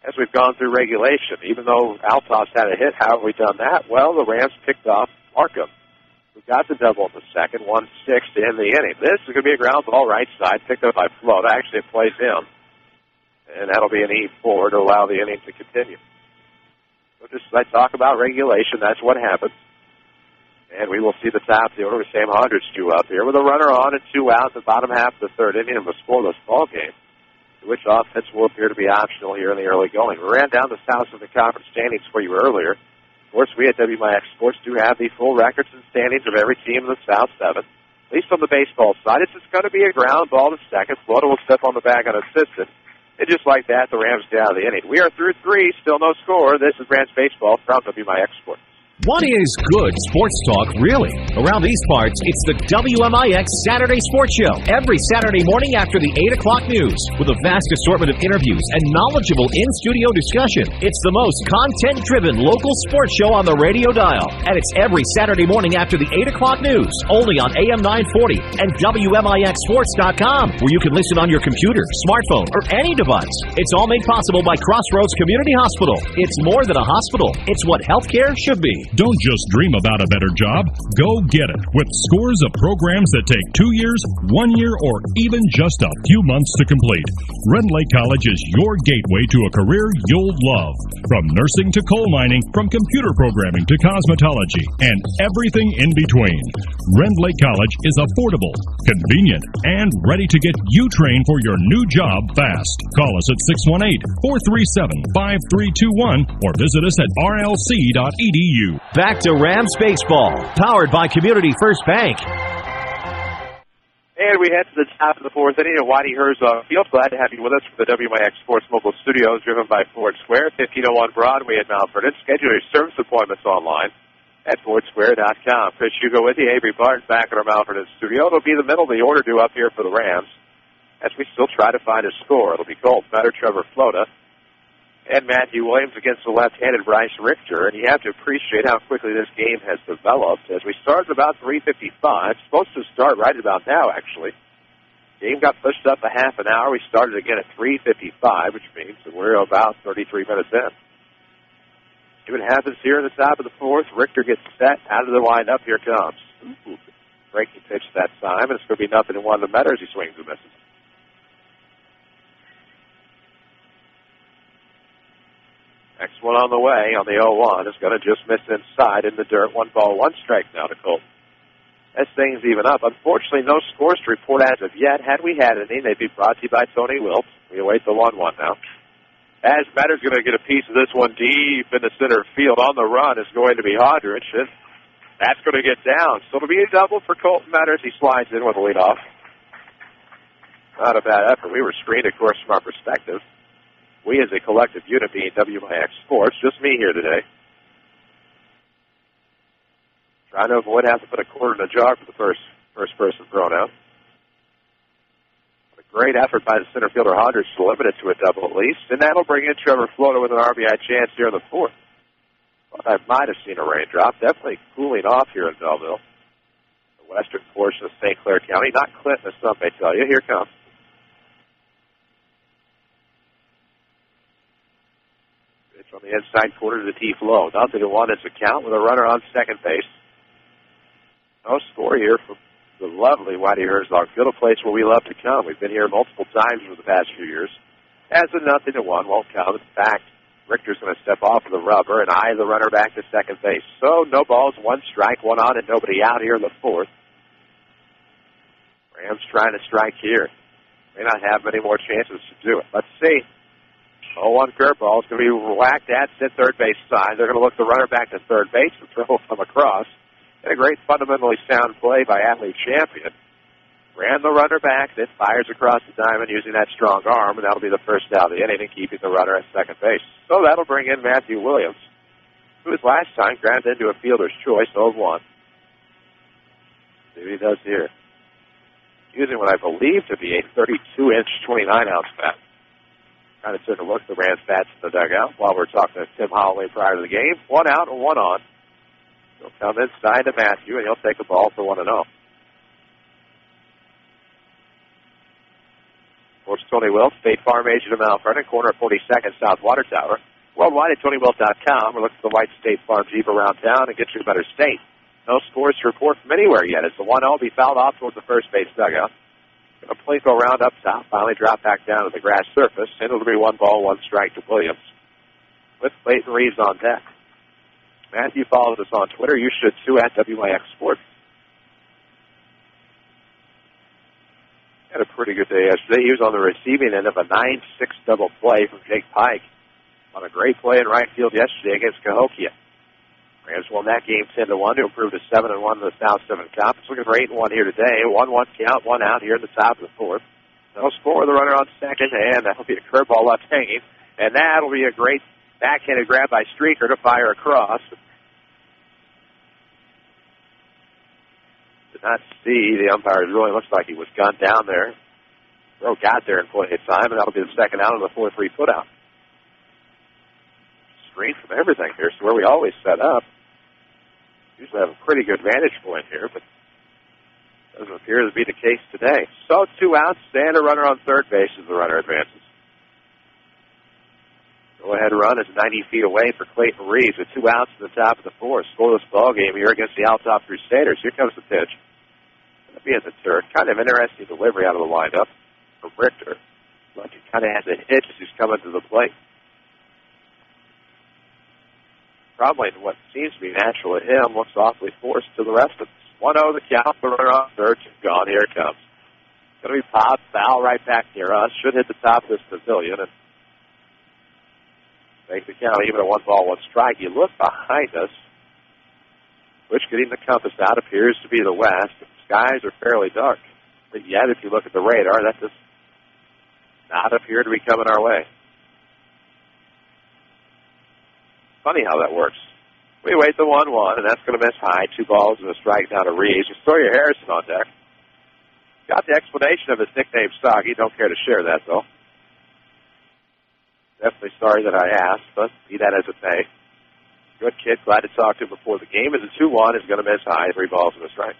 Speaker 2: As we've gone through regulation, even though Althoff's had a hit, how have we done that? Well, the Rams picked off Markham, who got the double in the second, 1-6 to end the inning. This is going to be a ground ball right side, picked up by Float. Actually, it plays him. And that'll be an E4 to allow the inning to continue. So just as I talk about regulation, that's what happens. And we will see the top of the order with Sam Hundreds due up here with a runner on and 2 out in the bottom half of the third inning of a scoreless ball game, which offense will appear to be optional here in the early going. We ran down the south of the conference standings for you earlier. Of course, we at WMIX Sports do have the full records and standings of every team in the South 7. At least on the baseball side, it's just going to be a ground ball to second. Florida will step on the bag unassisted. And just like that, the Rams get out of the inning. We are through 3, still no score. This is Rams Baseball from WMIX Sports.
Speaker 1: What is good sports talk, really? Around these parts, it's the WMIX Saturday Sports Show. Every Saturday morning after the 8 o'clock news, with a vast assortment of interviews and knowledgeable in-studio discussion. It's the most content-driven local sports show on the radio dial. And it's every Saturday morning after the 8 o'clock news, only on AM 940 and WMIXSports.com, where you can listen on your computer, smartphone, or any device. It's all made possible by Crossroads Community Hospital. It's more than a hospital. It's what healthcare should be.
Speaker 16: Don't just dream about a better job. Go get it with scores of programs that take 2 years, 1 year, or even just a few months to complete. Rend Lake College is your gateway to a career you'll love. From nursing to coal mining, from computer programming to cosmetology, and everything in between. Rend Lake College is affordable, convenient, and ready to get you trained for your new job fast. Call us at 618-437-5321 or visit us at rlc.edu.
Speaker 1: Back to Rams Baseball, powered by Community First Bank.
Speaker 2: And we head to the top of the fourth inning at Whitey Herzog Field. Glad to have you with us from the WMIX Sports Mobile Studios, driven by Ford Square, 1501 Broadway at Mount Vernon. Schedule your service appointments online at FordSquare.com. Chris Hugo with you. Avery Barton back at our Mount Vernon studio. It'll be the middle of the order due up here for the Rams as we still try to find a score. It'll be Colt Better, Trevor Flota, and Matthew Williams against the left-handed Bryce Richter. And you have to appreciate how quickly this game has developed. As we started about 3:55, supposed to start right about now, actually. Game got pushed up a half an hour. We started again at 3:55, which means that we're about 33 minutes in. See what happens here in the top of the fourth. Richter gets set out of the lineup. Here comes. Ooh, breaking pitch that time, and it's going to be 0-1 to Metter as he swings and misses. Next one on the way on the 0-1 is going to just miss inside in the dirt. 1 ball, 1 strike now to Colt. As things even up, unfortunately, no scores to report as of yet. Had we had any, they'd be brought to you by Tony Wilt. We await the 1-1 now. As Matter's going to get a piece of this one deep in the center field. On the run is going to be Hodrich. And that's going to get down. So it'll be a double for Colton Matter as he slides in with a leadoff. Not a bad effort. We were screened, of course, from our perspective. We as a collective unit being WMIX Sports, just me here today. Trying to avoid having to put a quarter in a jar for the first person thrown out. A Great effort by the center fielder Hodges to limit it to a double at least, and that'll bring in Trevor Floater with an RBI chance here in the fourth. Well, I might have seen a raindrop. Definitely cooling off here in Belleville, the western portion of St. Clair County. Not Clinton, as some may tell you. Here it comes. Pitch on the inside corner to the T low. 0-1 is the count with a runner on second base. No score here from the lovely Whitey Herzog Field, a place where we love to come. We've been here multiple times over the past few years. As a 0-1 won't count. In fact, Richter's going to step off of the rubber and eye the runner back to second base. So no balls, 1 strike, 1 on, and nobody out here in the fourth. Rams trying to strike here. May not have many more chances to do it. Let's see. 0-1 curveball is going to be whacked at third base side. They're going to look the runner back to third base and throw him across. And a great fundamentally sound play by Athlete Champion. Ran the runner back, then fires across the diamond using that strong arm, and that'll be the first out of the inning and keeping the runner at second base. So that'll bring in Matthew Williams, who was last time grounded into a fielder's choice, 0-1. See what he does here. Using what I believe to be a 32-inch, 29-ounce bat. Kind of took a look at the Rams bats in the dugout while we're talking to Tim Holloway prior to the game. 1 out and 1 on. He'll come inside to Matthew, and he'll take a ball for 1-0. Coach Tony Wilt, State Farm agent of Mount Vernon, corner of 42nd South Water Tower. Worldwide at TonyWilt.com. We're looking for the white State Farm Jeep around town and get you a better state. No scores to report from anywhere yet. As the 1-0 be fouled off towards the first base dugout. Going to plinko around up top, finally drop back down to the grass surface, and it'll be 1 ball, 1 strike to Williams. With Clayton Reeves on deck. Matthew follows us on Twitter. You should too, at WMIX Sports. Had a pretty good day yesterday. He was on the receiving end of a 9-6 double play from Jake Pike on a great play in right field yesterday against Cahokia. Rams won that game 10-1 to improve to 7-1 in the South 7 Conference. Looking for 8-1 here today. 1-1 count, 1 out here in the top of the fourth. No score. The runner on second, and that'll be a curveball left hanging, and that'll be a great backhanded grab by Streaker to fire across. Did not see the umpire. It really looks like he was gunned down there. Throw got there in plenty of time, and that'll be the second out of the 4-3 put-out. Screen from everything here, so where we always set up. Usually have a pretty good vantage point here, but doesn't appear to be the case today. So 2 outs, and a runner on third base as the runner advances. Go-ahead run is 90 feet away for Clayton Reeves with 2 outs in the top of the fourth. Scoreless ball game here against the Althoff Crusaders. Here comes the pitch. Going to be at the third. Kind of interesting delivery out of the windup from Richter. Like it kind of has a hitch as he's coming to the plate. Probably what seems to be natural at him looks awfully forced to the rest of us. 1-0 the count. The runner on third. Gone. Here it comes. Going to be popped. Foul right back near us. Should hit the top of this pavilion and make the count even a 1 ball, 1 strike. You look behind us, which getting the compass out appears to be the west. The skies are fairly dark. But yet, if you look at the radar, that does not appear to be coming our way. Funny how that works. We wait the 1-1, and that's going to miss high. 2 balls and a strike down to Reeves. Sawyer Harrison on deck. Got the explanation of his nickname, Soggy. Don't care to share that, though. Definitely sorry that I asked, but be that as it may. Good kid, glad to talk to him before the game. As a 2-1 is going to miss high, 3 balls and a strike.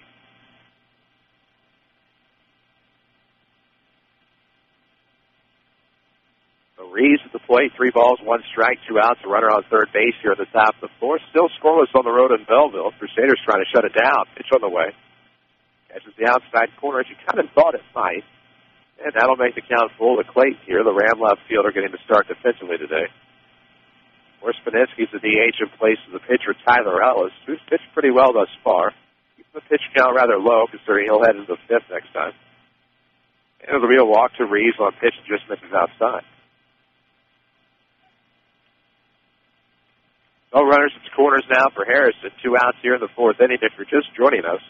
Speaker 2: So Reeves at the plate, 3 balls, 1 strike, 2 outs, a runner on third base here at the top of the fourth. Still scoreless on the road in Belleville. Crusaders trying to shut it down. Pitch on the way. Catches the outside corner as you kind of thought it might. And that'll make the count full to Clayton here. The Ram left fielder getting to start defensively today. Spinitsky's the DH in place of the pitcher Tyler Ellis, who's pitched pretty well thus far. Keep the pitch count rather low, considering he'll head into the 5th next time. And it'll be a walk to Reeves on pitch that just misses outside. No runners at corners now for Harrison. 2 outs here in the 4th inning. If you're just joining us,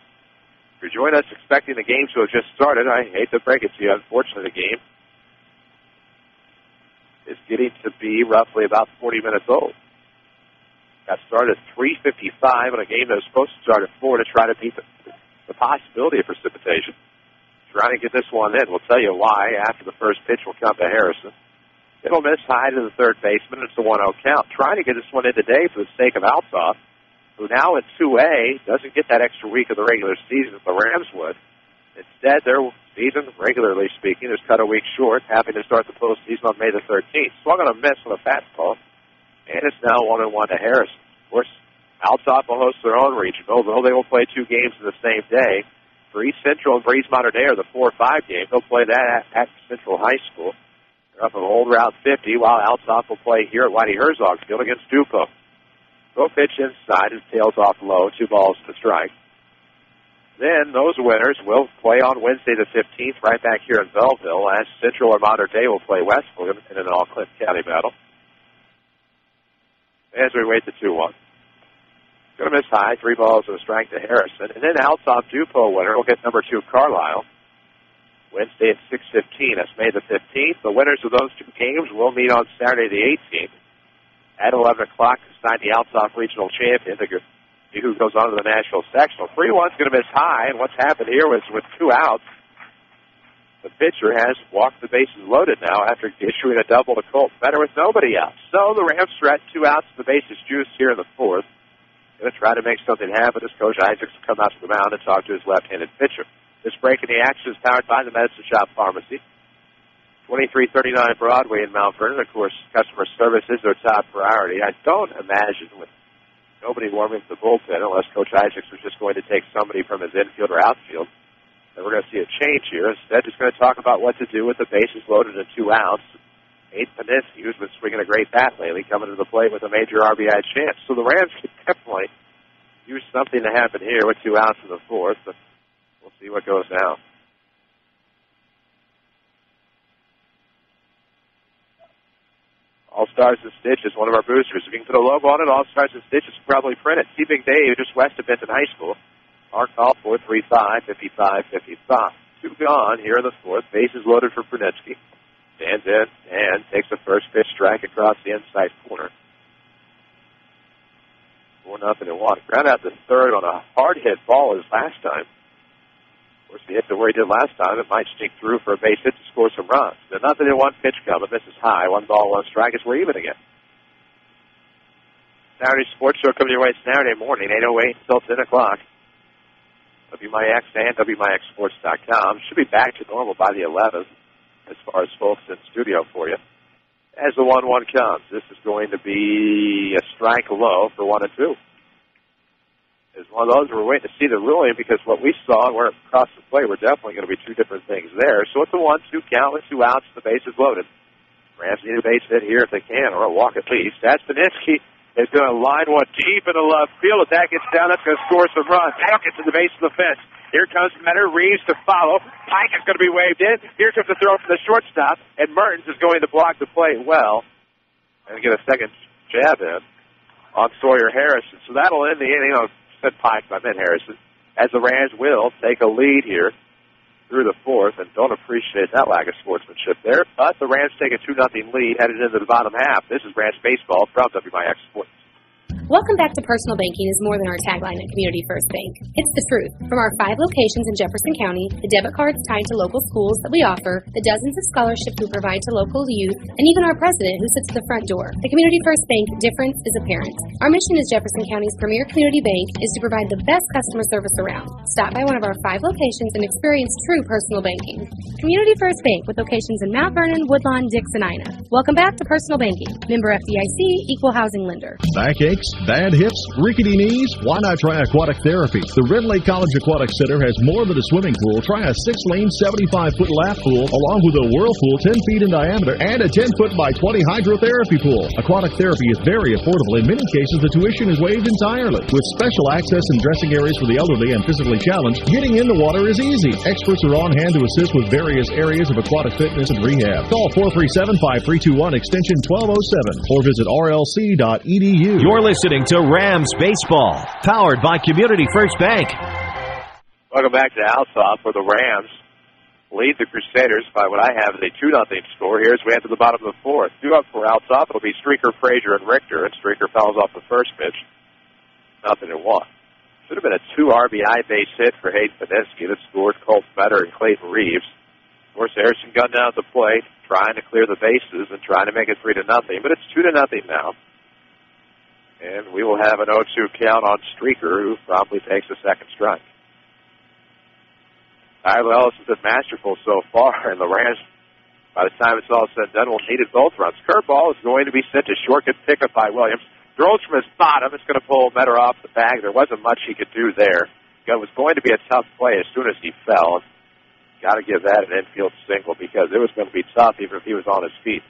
Speaker 2: if you're joining us expecting the game to have just started, I hate to break it to you. Unfortunately, the game is getting to be roughly about 40 minutes old. Got started at 3:55 on a game that was supposed to start at 4 to try to beat the possibility of precipitation. trying to get this one in. We'll tell you why after the first pitch will come to Harrison. It'll miss high to the third baseman. It's a 1-0 count. Trying to get this one in today for the sake of Althoff, who now in 2A doesn't get that extra week of the regular season that the Rams would. Instead, their season, regularly speaking, is cut a week short, having to start the postseason on May the 13th. Swung on a miss with a fastball, and it's now 1-1 to Harrison. Of course, Althoff will host their own regional, though they will play 2 games in the same day. For East Central and Breeze Modern Day are the 4-5 game. They'll play that at Central High School. They're up on Old Route 50, while Althoff will play here at Whitey Herzog Field against Dupo. Go pitch inside, his tail's off low, 2 balls to strike. Then those winners will play on Wednesday the 15th right back here in Belleville, as Central or Modern Day will play Westfield in an all-Clinton County battle. As we wait the 2-1. Going to miss high, 3 balls and a strike to Harrison. And then Althoff Dupo winner will get number 2 Carlisle. Wednesday at 6:15. That's May the 15th. The winners of those 2 games will meet on Saturday the 18th at 11 o'clock to sign the Althoff Regional Champion, who goes on to the National Sectional. 3-1's going to miss high, and what's happened here was with 2 outs, the pitcher has walked the bases loaded now after issuing a double to Colt Better with nobody out. So the Rams are at 2 outs, the bases juiced here in the 4th. Going to try to make something happen as Coach Isaacs will come out to the mound and talk to his left-handed pitcher. This break in the action is powered by the Medicine Shop Pharmacy. 2339 Broadway in Mount Vernon. Of course, customer service is their top priority. I don't imagine with nobody warming the bullpen, unless Coach Isaacs was just going to take somebody from his infield or outfield, that we're going to see a change here. Instead, just going to talk about what to do with the bases loaded and 2 outs. Abe Paninsky, who's been swinging a great bat lately, coming to the plate with a major RBI chance. So the Rams can definitely use something to happen here with 2 outs in the 4th, but we'll see what goes now. All-Stars and Stitches, one of our boosters. If you can put a logo on it, All-Stars and Stitches probably print it. See Big Dave, just west of Benton High School. Our call, 435-5555. 2 gone here in the 4th. Bases loaded for Prunetsky. Stands in and takes the first pitch strike across the inside corner. 4-0 to 1. Ground out the 3rd on a hard-hit ball as last time. Of course, he hit the where he did last time. It might sneak through for a base hit to score some runs. The 0-1 pitch coming. Misses high. 1 ball, 1 strike. It's we're even again. Saturday Sports Show coming your way Saturday morning, 8:08 until 10 o'clock. WMIX and WMIXSports.com. Should be back to normal by the 11th as far as folks in studio for you. As the 1-1 comes, this is going to be a strike low for 1 and 2. It's one of those we're waiting to see the ruling because what we saw and where it crossed the plate were definitely going to be 2 different things there. So it's a 1-2 count with 2 outs. The base is loaded. Rams need a base hit here if they can, or a walk at least. Paninsky is going to line one deep into left field. If that gets down, that's going to score some runs. That'll get to the base of the fence. Here comes Metter. Reeves to follow. Pike is going to be waved in. Here comes the throw from the shortstop, and Mertens is going to block the play well and get a second jab in on Sawyer Harrison. So that'll end the inning. Said Pike, I meant Harrison, as the Rams will take a lead here through the 4th, and don't appreciate that lack of sportsmanship there, but the Rams take a 2-0 lead headed into the bottom half. This is Rams Baseball from WMIX Sports.
Speaker 12: Welcome back to Personal Banking is more than our tagline at Community First Bank. It's the truth. From our 5 locations in Jefferson County, the debit cards tied to local schools that we offer, the dozens of scholarships we provide to local youth, and even our president who sits at the front door. The Community First Bank difference is apparent. Our mission as Jefferson County's premier community bank is to provide the best customer service around. Stop by one of our 5 locations and experience true personal banking. Community First Bank with locations in Mount Vernon, Woodlawn, Dix, and Ina. Welcome back to Personal Banking. Member FDIC, Equal Housing Lender.
Speaker 17: Backaches, bad hips, rickety knees? Why not try aquatic therapy? The Red Lake College Aquatic Center has more than a swimming pool. Try a 6-lane, 75-foot lap pool, along with a whirlpool 10 feet in diameter and a 10-foot by 20 hydrotherapy pool. Aquatic therapy is very affordable. In many cases, the tuition is waived entirely. With special access and dressing areas for the elderly and physically challenged, getting in the water is easy. Experts are on hand to assist with various areas of aquatic fitness and rehab. Call 437-5321 extension 1207 or visit rlc.edu.
Speaker 1: You're listening to Rams Baseball, powered by Community First Bank.
Speaker 2: Welcome back to Althoff, where the Rams lead the Crusaders by what I have as a 2-0 score. Here's we head to the bottom of the 4th. 2 up for Althoff. It'll be Streaker, Frazier, and Richter. And Streaker fouls off the first pitch. 0-1. Should have been a 2 RBI base hit for Hayden Paninsky that scored Colt Fetter and Clayton Reeves. Of course, Harrison Gunn down at the plate, trying to clear the bases and trying to make it 3-0, but it's 2-0 now. And we will have an 0-2 count on Streaker, who probably takes a second strike. Tyler Ellis has been masterful so far, and the Rams, by the time it's all said and done, will have needed both runs. Curveball is going to be sent to short, good pickup by Williams. Throws from his bottom. It's going to pull Metter off the bag. There wasn't much he could do there. It was going to be a tough play as soon as he fell. Got to give that an infield single because it was going to be tough even if he was on his feet.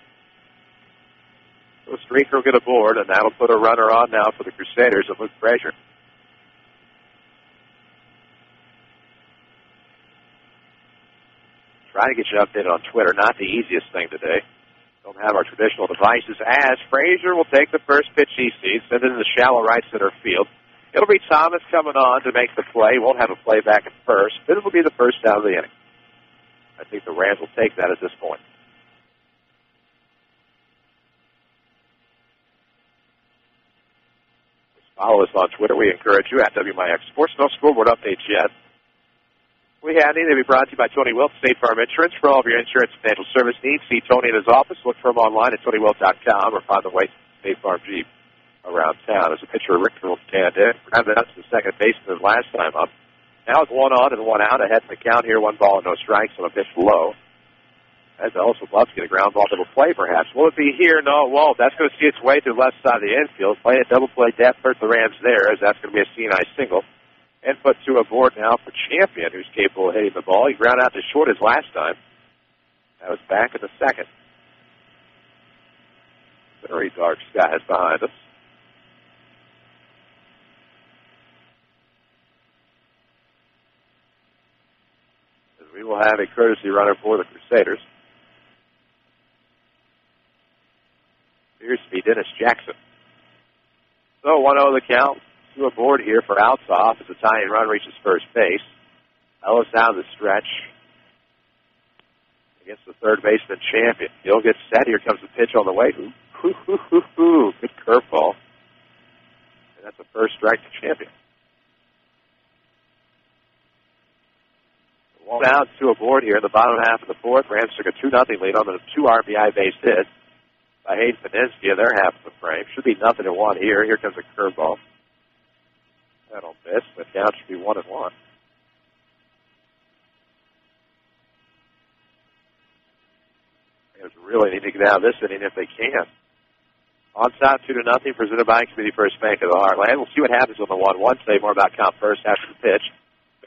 Speaker 2: So Streaker will get aboard, and that'll put a runner on now for the Crusaders of Luke Frazier. Trying to get you updated on Twitter. Not the easiest thing today. Don't have our traditional devices as Frazier will take the first pitch he sees, send it in the shallow right center field. It'll be Thomas coming on to make the play. Won't have a play back at first, but it'll be the first down of the inning. I think the Rams will take that at this point. Follow us on Twitter. We encourage you at WMIX Sports. No scoreboard updates yet. We have need to be brought to you by Tony Wilt, State Farm Insurance. For all of your insurance and financial service needs, see Tony in his office. Look for him online at TonyWilt.com or find the way State Farm Jeep around town. As a pitcher, Richter will stand in. That's the second baseman last time up. Now it's 1 on and 1 out. Ahead in the count here, 1 ball and no strikes on a pitch low. As Ellis would love to get a ground ball double play, perhaps. Will it be here? No, it won't. That's going to see its way to the left side of the infield. Play a double play depth hurt the Rams there, as that's going to be a C&I single. And put 2 aboard now for Champion, who's capable of hitting the ball. He grounded out to short his last time. That was back in the second. Very dark skies behind us. As we will have a courtesy runner for the Crusaders. Appears to be Dennis Jackson. So 1-0 the count. 2 aboard here for Althoff as the tying run reaches first base. Ellis down the stretch against the third baseman Champion. He'll get set. Here comes the pitch on the way. Good curveball. And that's a first strike to Champion. 1 out, 2 aboard here in the bottom half of the fourth. Rams took a 2-0 lead on the 2 RBI base hit by Hayden Paninsky in their half of the frame. Should be 0-1 here. Here comes a curveball. That'll miss. The count should be 1-1. They really need to get out of this inning if they can. On top, 2-0, presented by Committee First Bank of the Heartland. We'll see what happens on the 1-1. Say more about count first after the pitch.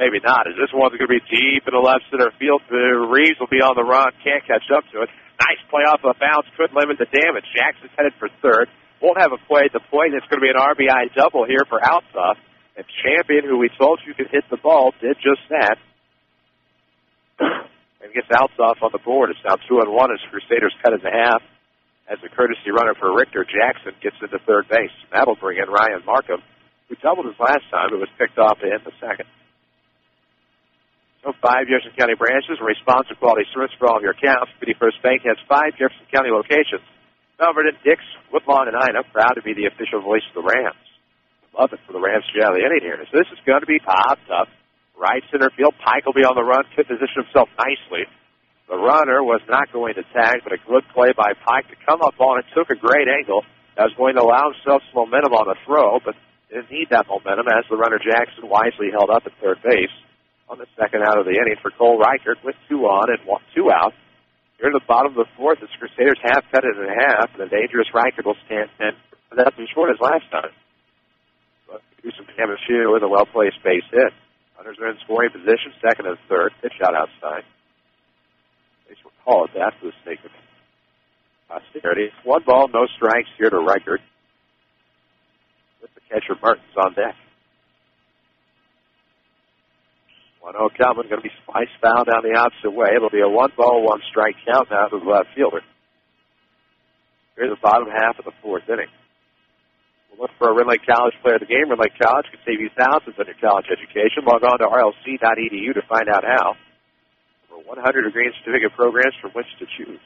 Speaker 2: Maybe not. As this one's going to be deep in the left center field. Reeves will be on the run. Can't catch up to it. Nice play off a bounce. Couldn't limit the damage. Jackson's headed for third. Won't have a play at the point. It's going to be an RBI double here for Althoff. And Champion, who we told you could hit the ball, did just that. And gets Althoff on the board. It's now 2-1 as Crusaders cut it in half. As the courtesy runner for Richter, Jackson gets into third base. That'll bring in Ryan Markham, who doubled his last time. It was picked off to end the second. So 5 Jefferson County branches, responsive quality service for all of your accounts. Committee First Bank has 5 Jefferson County locations. Melbourne, Dix, Woodlawn, and Ina, proud to be the official voice of the Rams. Love it for the Rams to get out of the inning here. So this is going to be popped up. Right center field. Pike will be on the run. Could position himself nicely. The runner was not going to tag, but a good play by Pike to come up on it. Took a great angle. That was going to allow himself some momentum on the throw, but didn't need that momentum as the runner Jackson wisely held up at third base on the second out of the inning for Cole Reichert with 2 on and 2 out. Here to the bottom of the fourth, the Crusaders half cut it in half, and the dangerous Reichert will stand 10. That's as short as last time. But do some damage here with a well-placed base hit. Runners are in scoring position, second and third. Pitch out outside. They will call it that for the sake of posterity. 1 ball, no strikes here to Reichert. With the catcher Mertens on deck. 1-0 coming, going to be spiced foul down the opposite way. It'll be a 1 ball, 1 strike count now to the left fielder. Here's the bottom half of the fourth inning. We'll look for a Red Lake College player of the game. Red Lake College can save you thousands on your college education. Log on to rlc.edu to find out how. Over 100 degree certificate programs from which to choose.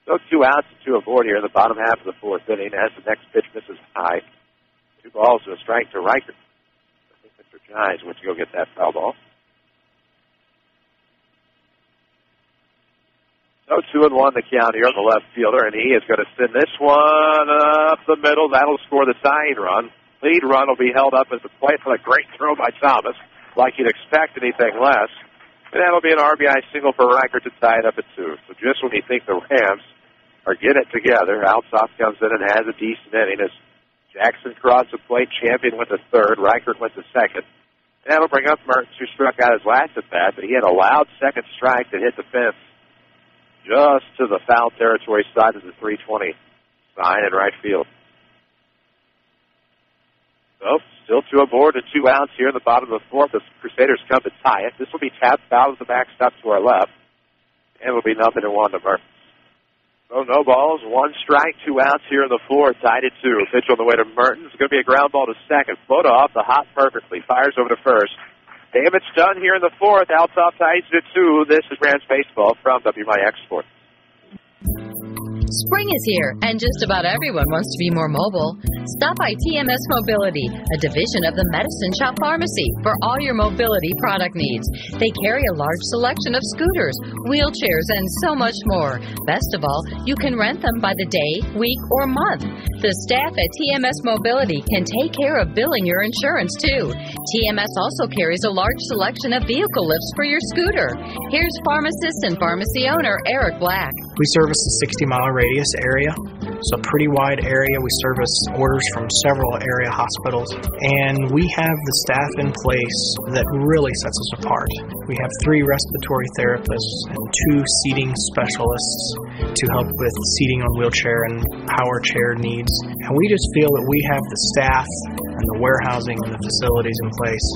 Speaker 2: So 2 outs and 2 aboard here in the bottom half of the fourth inning as the next pitch misses high. 2 balls and a strike to Reichert. I think Mr. guys went to go get that foul ball. So 2-1 the count here on the left fielder, and he is going to send this one up the middle. That'll score the tying run. Lead run will be held up as a play for a great throw by Thomas, like you'd expect anything less. And that'll be an RBI single for Reichert to tie it up at 2. So just when you think the Rams are getting it together, Althoff comes in and has a decent inning as Jackson crossed the plate, Champion went to third, Reichert went to second. And that'll bring up Mertens, who struck out his last at bat, but he had a loud second strike that hit the fence just to the foul territory side of the 320 sign in right field. So, still 2 aboard and 2 outs here in the bottom of the 4th. The Crusaders come to tie it. This will be tapped foul as the backstop to our left. And it will be 0-1 to Mertens. So, no balls, 1 strike, 2 outs here in the 4th. Tied at 2. Pitch on the way to Mertens. It's going to be a ground ball to second. Float off the hop perfectly. Fires over to first. Damage done here in the 4th. Althoff ties it at 2. This is Rams Baseball from WMIX Sports.
Speaker 8: Spring is here, and just about everyone wants to be more mobile. Stop by TMS Mobility, a division of the Medicine Shop Pharmacy, for all your mobility product needs. They carry a large selection of scooters, wheelchairs, and so much more. Best of all, you can rent them by the day, week, or month. The staff at TMS Mobility can take care of billing your insurance, too. TMS also carries a large selection of vehicle lifts for your scooter. Here's pharmacist and pharmacy owner Eric Black.
Speaker 9: We service the 60-mile radius area. It's a pretty wide area. We service orders from several area hospitals, and we have the staff in place that really sets us apart. We have 3 respiratory therapists and 2 seating specialists to help with seating on wheelchair and power chair needs. And we just feel that we have the staff and the warehousing and the facilities in place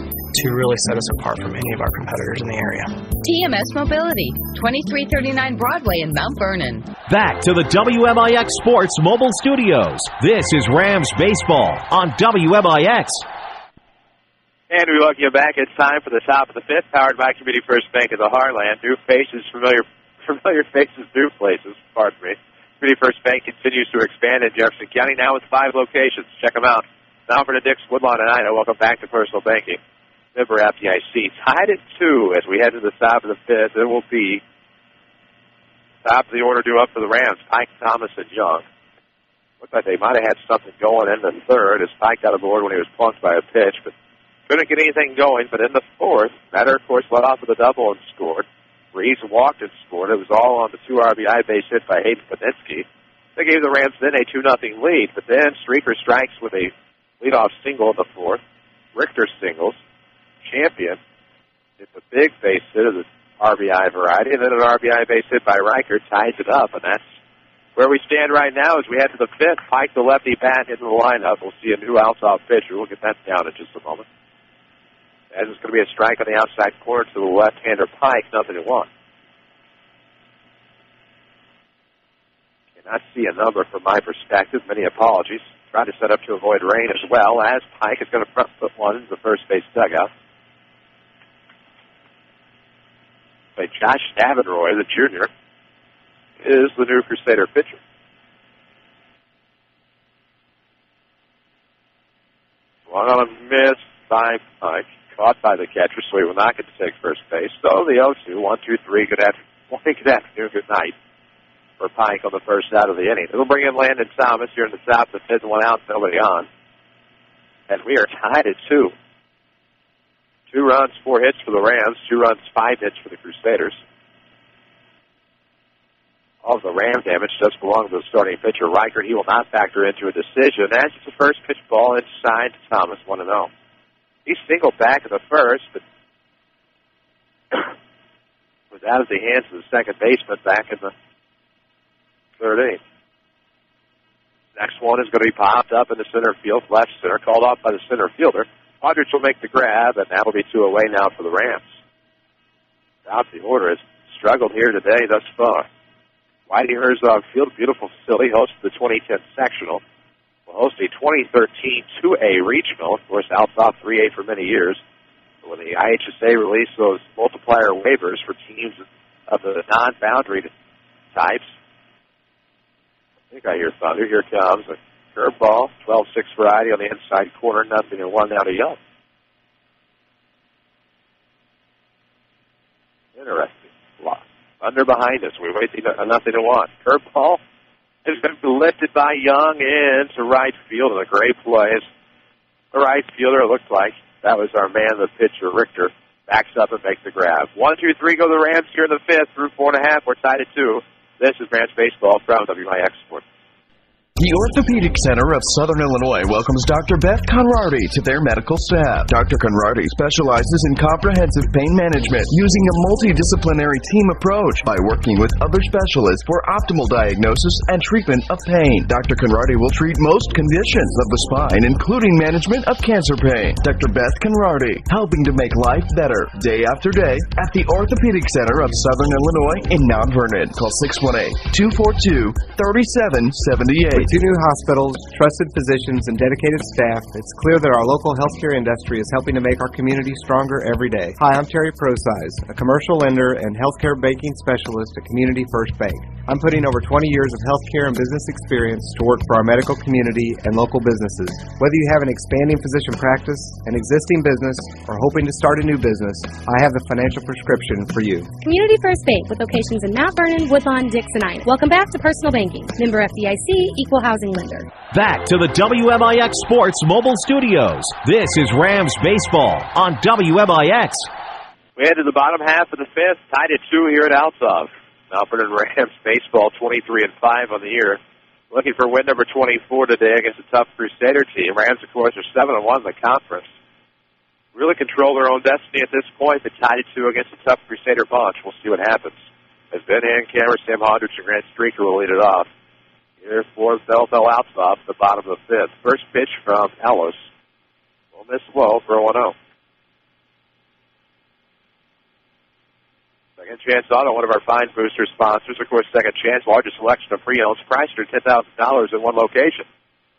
Speaker 9: to really set us apart from any of our competitors in the area.
Speaker 8: TMS Mobility, 2339 Broadway in Mount Vernon.
Speaker 1: Back to the WMIX Sports Mobile Studios. This is Rams Baseball on WMIX.
Speaker 2: And we welcome you back. It's time for the top of the 5th, powered by Community First Bank of the Heartland. New faces, familiar faces, new places. Pardon me. Community First Bank continues to expand in Jefferson County, now with 5 locations. Check them out. Alfred and Dix, Woodlawn, and Ida. Welcome back to Personal Banking. Member FDIC. Tied at 2 as we head to the top of the 5th. It will be top of the order due up for the Rams, Pike, Thomas, and Young. Looked like they might have had something going in the 3rd as Pike got aboard when he was plunked by a pitch, but couldn't get anything going. But in the 4th, Matter, of course, led off with a double and scored. Reeves walked and scored. It was all on the 2 RBI base hit by Hayden Paninsky. They gave the Rams then a 2-0 lead, but then Streaker strikes with a leadoff single in the 4th. Richter singles. Champion. It's a big base hit of the RBI variety, and then an RBI base hit by Reichert ties it up, and that's where we stand right now as we head to the 5th. Pike, the lefty bat, into the lineup. We'll see a new Althoff pitcher. We'll get that down in just a moment. As it's going to be a strike on the outside corner to the left-hander Pike, 0-1. Cannot see a number from my perspective. Many apologies. Trying to set up to avoid rain as well, as Pike is going to front foot one into the first base dugout. By Josh Davenroy, the junior, is the new Crusader pitcher. Swung on a miss by Pike, caught by the catcher, so he will not get to take first base. So the 0-2, 1-2-3, good afternoon, good night for Pike on the first out of the inning. It'll bring in Landon Thomas here in the top of the 5th, 1 out, nobody on. And we are tied at 2. 2 runs, 4 hits for the Rams. 2 runs, 5 hits for the Crusaders. All of the Ram damage does belong to the starting pitcher, Reichert. He will not factor into a decision. As it's the first pitch ball inside to Thomas, 1-0. He singled back in the first, but was out of the hands of the second baseman back in the 3rd inning. Next one is going to be popped up in the center field, left center, called off by the center fielder. Aldrich will make the grab, and that'll be 2 away now for the Rams. Top of the order has struggled here today thus far. Whitey Herzog Field, beautiful facility, hosts the 2010 sectional. Will host a 2013 2A regional. Of course, Althoff 3A for many years. When the IHSA released those multiplier waivers for teams of the non-boundary types, I think I hear thunder. Here comes a curveball, 12-6 variety on the inside corner, 0-1 now to Young. Interesting. Under behind us. We wait nothing to one. Curveball has been lifted by Young into right field in a great play. The right fielder, it looked like. That was our man, the pitcher, Richter. Backs up and makes the grab. 1, 2, 3 go the Rams here in the fifth. Through 4.5. We're tied at 2. This is Rams Baseball from WMIX Sports.
Speaker 18: The Orthopedic Center of Southern Illinois welcomes Dr. Beth Conradi to their medical staff. Dr. Conradi specializes in comprehensive pain management using a multidisciplinary team approach by working with other specialists for optimal diagnosis and treatment of pain. Dr. Conradi will treat most conditions of the spine, including management of cancer pain. Dr. Beth Conradi, helping to make life better day after day at the Orthopedic Center of Southern Illinois in Mount Vernon. Call 618-242-3778.
Speaker 19: With 2 new hospitals, trusted physicians, and dedicated staff, it's clear that our local healthcare industry is helping to make our community stronger every day. Hi, I'm Terry Prosize, a commercial lender and healthcare banking specialist at Community First Bank. I'm putting over 20 years of healthcare and business experience to work for our medical community and local businesses. Whether you have an expanding physician practice, an existing business, or hoping to start a new business, I have the financial prescription for you.
Speaker 12: Community First Bank with locations in Mount Vernon, Woodlawn, Dix, and Ina. Welcome back to Personal Banking. Member FDIC, Equal Housing Lender.
Speaker 1: Back to the WMIX Sports Mobile Studios. This is Rams Baseball on WMIX.
Speaker 2: We head to the bottom half of the fifth, tied at 2 here at Althoff. Mount Vernon Rams Baseball 23-5 on the year. Looking for win number 24 today against a tough Crusader team. Rams, of course, are 7-1 in the conference. Really control their own destiny at this point. They tied at 2 against a tough Crusader bunch. We'll see what happens. As Ben Hancamer, Sam Hodrich, and Grant Streaker will lead it off. Here for Belleville Althoff, the bottom of the fifth. First pitch from Ellis. Will miss low for 1-0. Second Chance Auto, one of our fine booster sponsors. Of course, Second Chance, largest selection of pre-owned, priced at $10,000 in one location.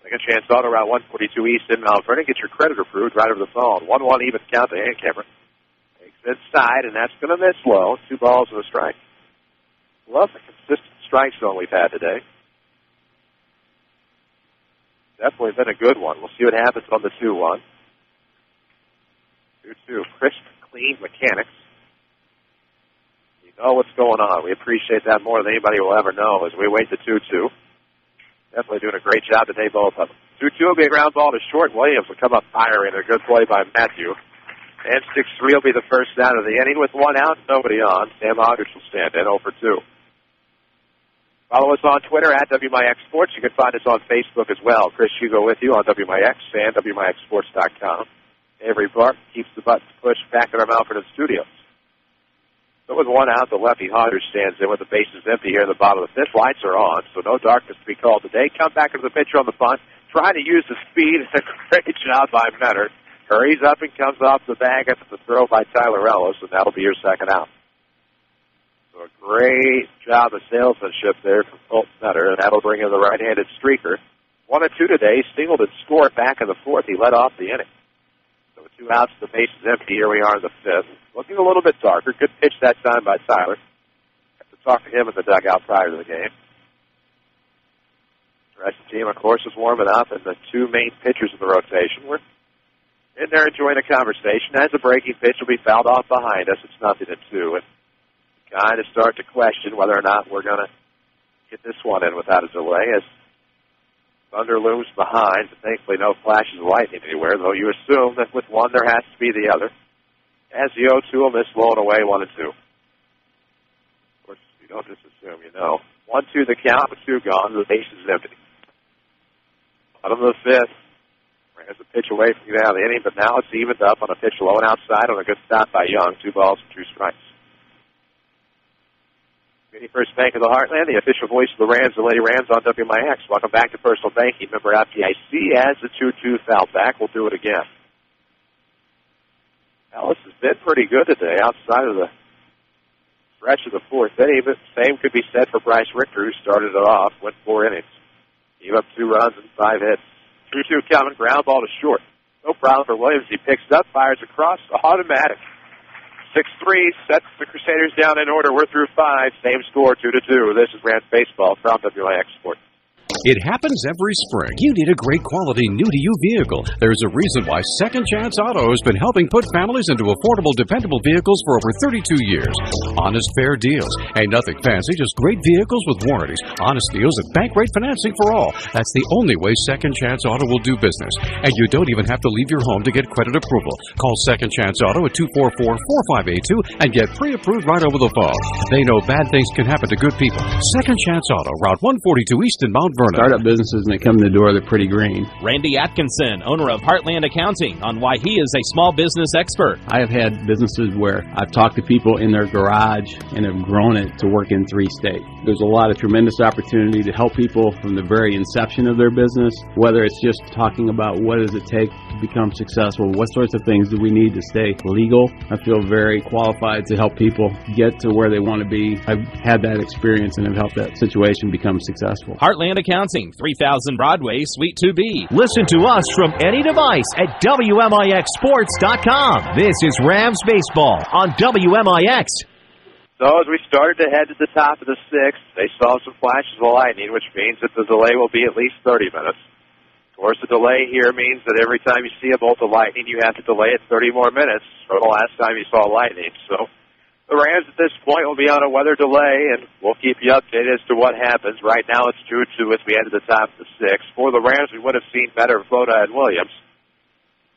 Speaker 2: Second Chance Auto, Route 142 East in Mount Vernon. Get your credit approved right over the phone. 1-1 even count to Hancamer. Takes inside, and that's going to miss low. 2 balls and a strike. Love the consistent strike zone we've had today. Definitely been a good one. We'll see what happens on the 2-1. 2-2. Crisp, clean mechanics. You know what's going on. We appreciate that more than anybody will ever know as we wait the 2-2. Definitely doing a great job today, both of them. 2-2 will be a ground ball to short. Williams will come up firing. A good play by Matthew. And 6-3 will be the first down of the inning with 1 out, nobody on. Sam Hodrich will stand in 0 for 2. Follow us on Twitter at WMIX Sports. You can find us on Facebook as well. Chris Hugo with you on WMIX and WMIXSports.com. Avery Bark keeps the buttons pushed back at our Mount Vernon studios. So with 1 out, the lefty Hodrich stands in with the bases empty here in the bottom of the fifth. Lights are on, so no darkness to be called today. Come back to the pitcher on the bunt, trying to use the speed. A great job by Menner. Hurries up and comes off the bag after the throw by Tyler Ellis, and that'll be your second out. So a great job of salesmanship there from Colt Nutter, and that'll bring in the right-handed streaker. 1-2 today. Singleton scored back in the fourth. He led off the inning. So with 2 outs, the base is empty. Here we are in the fifth. Looking a little bit darker. Good pitch that time by Tyler. Have to talk to him in the dugout prior to the game. The rest of the team, of course, is warming up, and the 2 main pitchers of the rotation were in there enjoying a conversation. As the breaking pitch will be fouled off behind us, it's 0-2. And kind of start to question whether or not we're going to get this one in without a delay as thunder looms behind. But thankfully, no flashes of lightning anywhere, though you assume that with one there has to be the other. As the 0-2 will miss low and away, 1-2. Of course, you don't just assume, you know. 1-2 the count, with 2 gone. The base is empty. Bottom of the fifth. Has a pitch away from getting out of the inning, but now it's evened up on a pitch low and outside on a good stop by Young. 2 balls and 2 strikes. Community First Bank of the Heartland, the official voice of the Rams, the Lady Rams on WMIX. Welcome back to Personal Banking. Member FDIC as the 2-2 foul back. We'll do it again. Ellis has been pretty good today outside of the stretch of the fourth inning, but same could be said for Bryce Richter, who started it off, went 4 innings. Gave up 2 runs and 5 hits. 2-2 coming, ground ball to short. No problem for Williams. He picks it up, fires across, automatic. 6-3 sets the Crusaders down in order. We're through 5. Same score, 2-2. This is Rams Baseball from WMIX Sports.
Speaker 6: It happens every spring. You need a great quality new-to-you vehicle. There's a reason why Second Chance Auto has been helping put families into affordable, dependable vehicles for over 32 years. Honest, fair deals. Ain't nothing fancy, just great vehicles with warranties. Honest deals and bank rate financing for all. That's the only way Second Chance Auto will do business. And you don't even have to leave your home to get credit approval. Call Second Chance Auto at 244-4582 and get pre-approved right over the phone. They know bad things can happen to good people. Second Chance Auto, Route 142 East in Mount Vernon.
Speaker 10: Startup businesses, when they come in the door, they're pretty green.
Speaker 11: Randy Atkinson, owner of Heartland Accounting, on why he is a small business expert.
Speaker 10: I have had businesses where I've talked to people in their garage and have grown it to work in 3 states. There's a lot of tremendous opportunity to help people from the very inception of their business, whether it's just talking about what does it take to become successful, what sorts of things do we need to stay legal. I feel very qualified to help people get to where they want to be. I've had that experience and have helped that situation become successful.
Speaker 11: Heartland Accounting, 3000 Broadway, Suite 2B.
Speaker 1: Listen to us from any device at WMIXsports.com. This is Rams Baseball on WMIX.
Speaker 2: So as we started to head to the top of the sixth, they saw some flashes of lightning, which means that the delay will be at least 30 minutes. Of course, the delay here means that every time you see a bolt of lightning, you have to delay it 30 more minutes from the last time you saw lightning. So the Rams at this point will be on a weather delay, and we'll keep you updated as to what happens. Right now it's 2-2 as we head to the top of the sixth. For the Rams, we would have seen better Flota and Williams.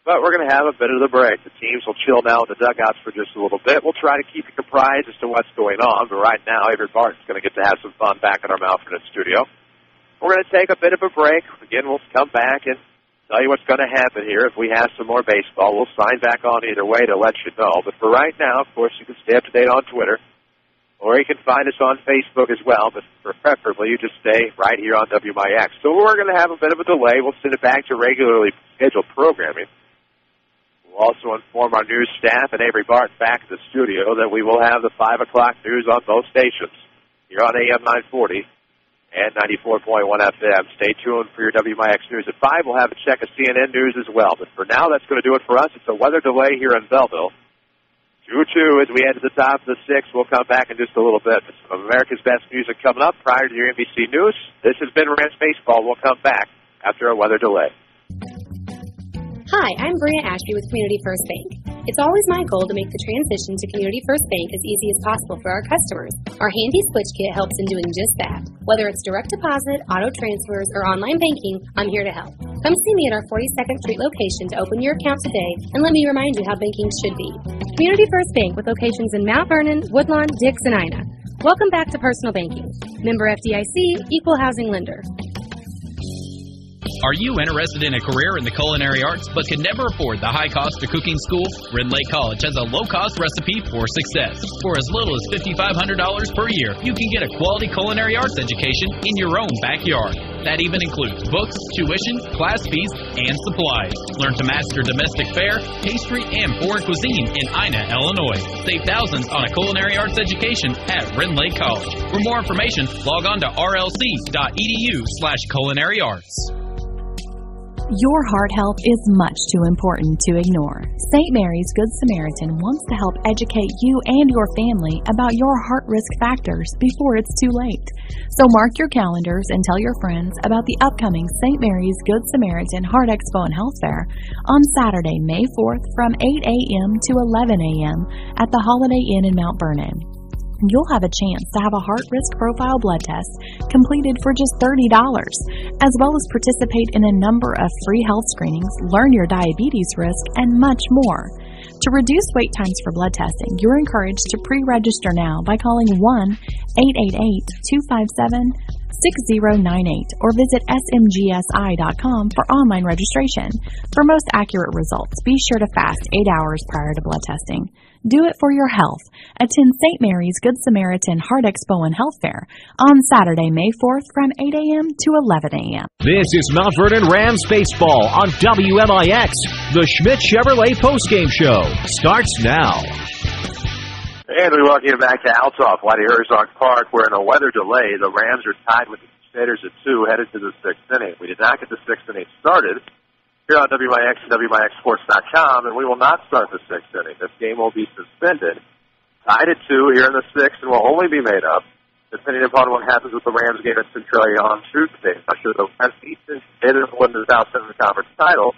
Speaker 2: But we're going to have a bit of the break. The teams will chill now in the dugouts for just a little bit. We'll try to keep you apprised as to what's going on. But right now, Avery Barton's going to get to have some fun back in our Mount Vernon studio. We're going to take a bit of a break. Again, we'll come back and tell you what's going to happen here. If we have some more baseball, we'll sign back on either way to let you know. But for right now, of course, you can stay up to date on Twitter. Or you can find us on Facebook as well. But preferably, you just stay right here on WMIX. So we're going to have a bit of a delay. We'll send it back to regularly scheduled programming. We'll also inform our news staff and Avery Barton back at the studio that we will have the 5 o'clock news on both stations here on AM 940 and 94.1 FM. Stay tuned for your WMIX news. At 5, we'll have a check of CNN news as well. But for now, that's going to do it for us. It's a weather delay here in Belleville. 2-2 as we head to the top of the sixth. We'll come back in just a little bit. Some of America's best music coming up prior to your NBC News. This has been Rams Baseball. We'll come back after a weather delay.
Speaker 12: Hi, I'm Bria Ashby with Community First Bank. It's always my goal to make the transition to Community First Bank as easy as possible for our customers. Our handy switch kit helps in doing just that. Whether it's direct deposit, auto transfers, or online banking, I'm here to help. Come see me at our 42nd Street location to open your account today, and let me remind you how banking should be. Community First Bank with locations in Mount Vernon, Woodlawn, Dix, and Ina. Welcome back to Personal Banking. Member FDIC, Equal Housing Lender.
Speaker 20: Are you interested in a career in the culinary arts but can never afford the high cost of cooking school? Red Lake College has a low-cost recipe for success. For as little as $5,500 per year, you can get a quality culinary arts education in your own backyard. That even includes books, tuition, class fees, and supplies. Learn to master domestic fare, pastry, and foreign cuisine in Ina, Illinois. Save thousands on a culinary arts education at Red Lake College. For more information, log on to rlc.edu/culinaryarts.
Speaker 21: Your heart health is much too important to ignore. St. Mary's Good Samaritan wants to help educate you and your family about your heart risk factors before it's too late. So mark your calendars and tell your friends about the upcoming St. Mary's Good Samaritan Heart Expo and Health Fair on Saturday, May 4th from 8 a.m. to 11 a.m. at the Holiday Inn in Mount Vernon. You'll have a chance to have a heart risk profile blood test completed for just $30, as well as participate in a number of free health screenings, learn your diabetes risk, and much more. To reduce wait times for blood testing, you're encouraged to pre-register now by calling 1-888-257-6098 or visit smgsi.com for online registration. For most accurate results, be sure to fast 8 hours prior to blood testing. Do it for your health. Attend St. Mary's Good Samaritan Heart Expo and Health Fair on Saturday, May 4th from 8 a.m. to 11 a.m.
Speaker 1: This is Mount Vernon Rams Baseball on WMIX. The Schmidt Chevrolet postgame show starts now.
Speaker 2: And we welcome you back to Althoff, Whitey Herzog Park, where in a weather delay, the Rams are tied with the Crusaders at 2, headed to the 6th inning. We did not get the 6th inning started here on WMIX and WMIXsports.com, and we will not start the 6th inning. This game will be suspended, tied at 2 here in the 6th, and will only be made up depending upon what happens with the Rams game at Centralia on Tuesday. Not sure the West Eastern did win the South Central Conference title.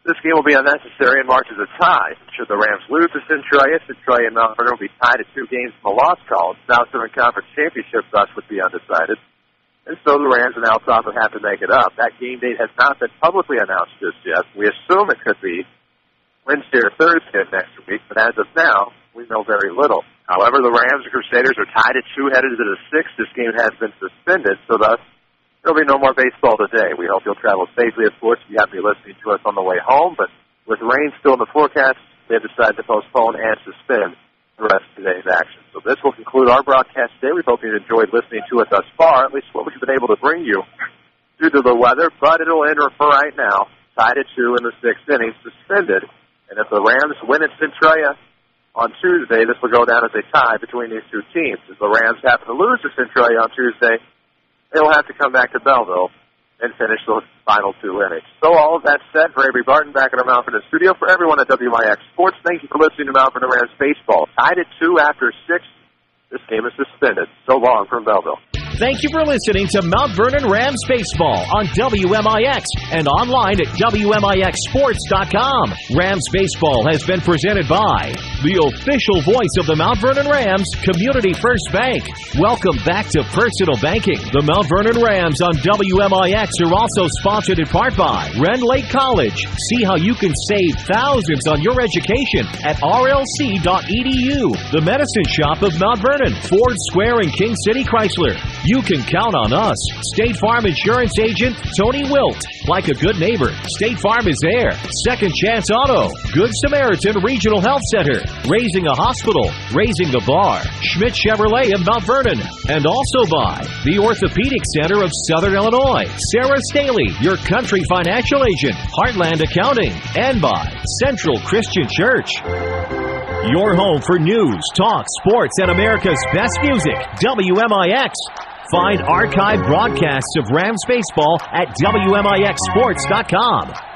Speaker 2: This game will be unnecessary and marks as a tie. Should the Rams lose to Centralia, Centralia and Mount Vernon will be tied at 2 games from a loss call. South Central Conference championship thus would be undecided. And so the Rams and Althoff would have to make it up. That game date has not been publicly announced just yet. We assume it could be Wednesday or Thursday of next week, but as of now, we know very little. However, the Rams and Crusaders are tied at 2 headed to the 6th. This game has been suspended, so thus there will be no more baseball today. We hope you'll travel safely, of course, if you happen to be listening to us on the way home, but with rain still in the forecast, they have decided to postpone and suspend the rest of today's action. So this will conclude our broadcast today. We hope you enjoyed listening to it thus far, at least what we've been able to bring you due to the weather, but it'll end for right now, tied at 2 in the 6th inning, suspended. And if the Rams win at Centralia on Tuesday, this will go down as a tie between these two teams. If the Rams happen to lose to Centralia on Tuesday, they will have to come back to Belleville and finish the final 2 innings. So all of that said, for Avery Barton back at our Mount Vernon studio, for everyone at WMIX Sports, thank you for listening to Mount Vernon Rams Baseball. Tied at 2 after 6. This game is suspended. So long from Belleville.
Speaker 1: Thank you for listening to Mount Vernon Rams Baseball on WMIX and online at WMIXsports.com. Rams Baseball has been presented by the official voice of the Mount Vernon Rams, Community First Bank. Welcome back to personal banking. The Mount Vernon Rams on WMIX are also sponsored in part by Ren Lake College. See how you can save thousands on your education at rlc.edu. The Medicine Shop of Mount Vernon, Ford Square and King City Chrysler. You can count on us. State Farm Insurance Agent Tony Wilt. Like a good neighbor, State Farm is there. Second Chance Auto. Good Samaritan Regional Health Center. Raising a Hospital. Raising the Bar. Schmidt Chevrolet of Mount Vernon. And also by the Orthopedic Center of Southern Illinois. Sarah Staley, your country financial agent. Heartland Accounting. And by Central Christian Church. Your home for news, talk, sports, and America's best music. WMIX. Find archived broadcasts of Rams baseball at WMIXsports.com.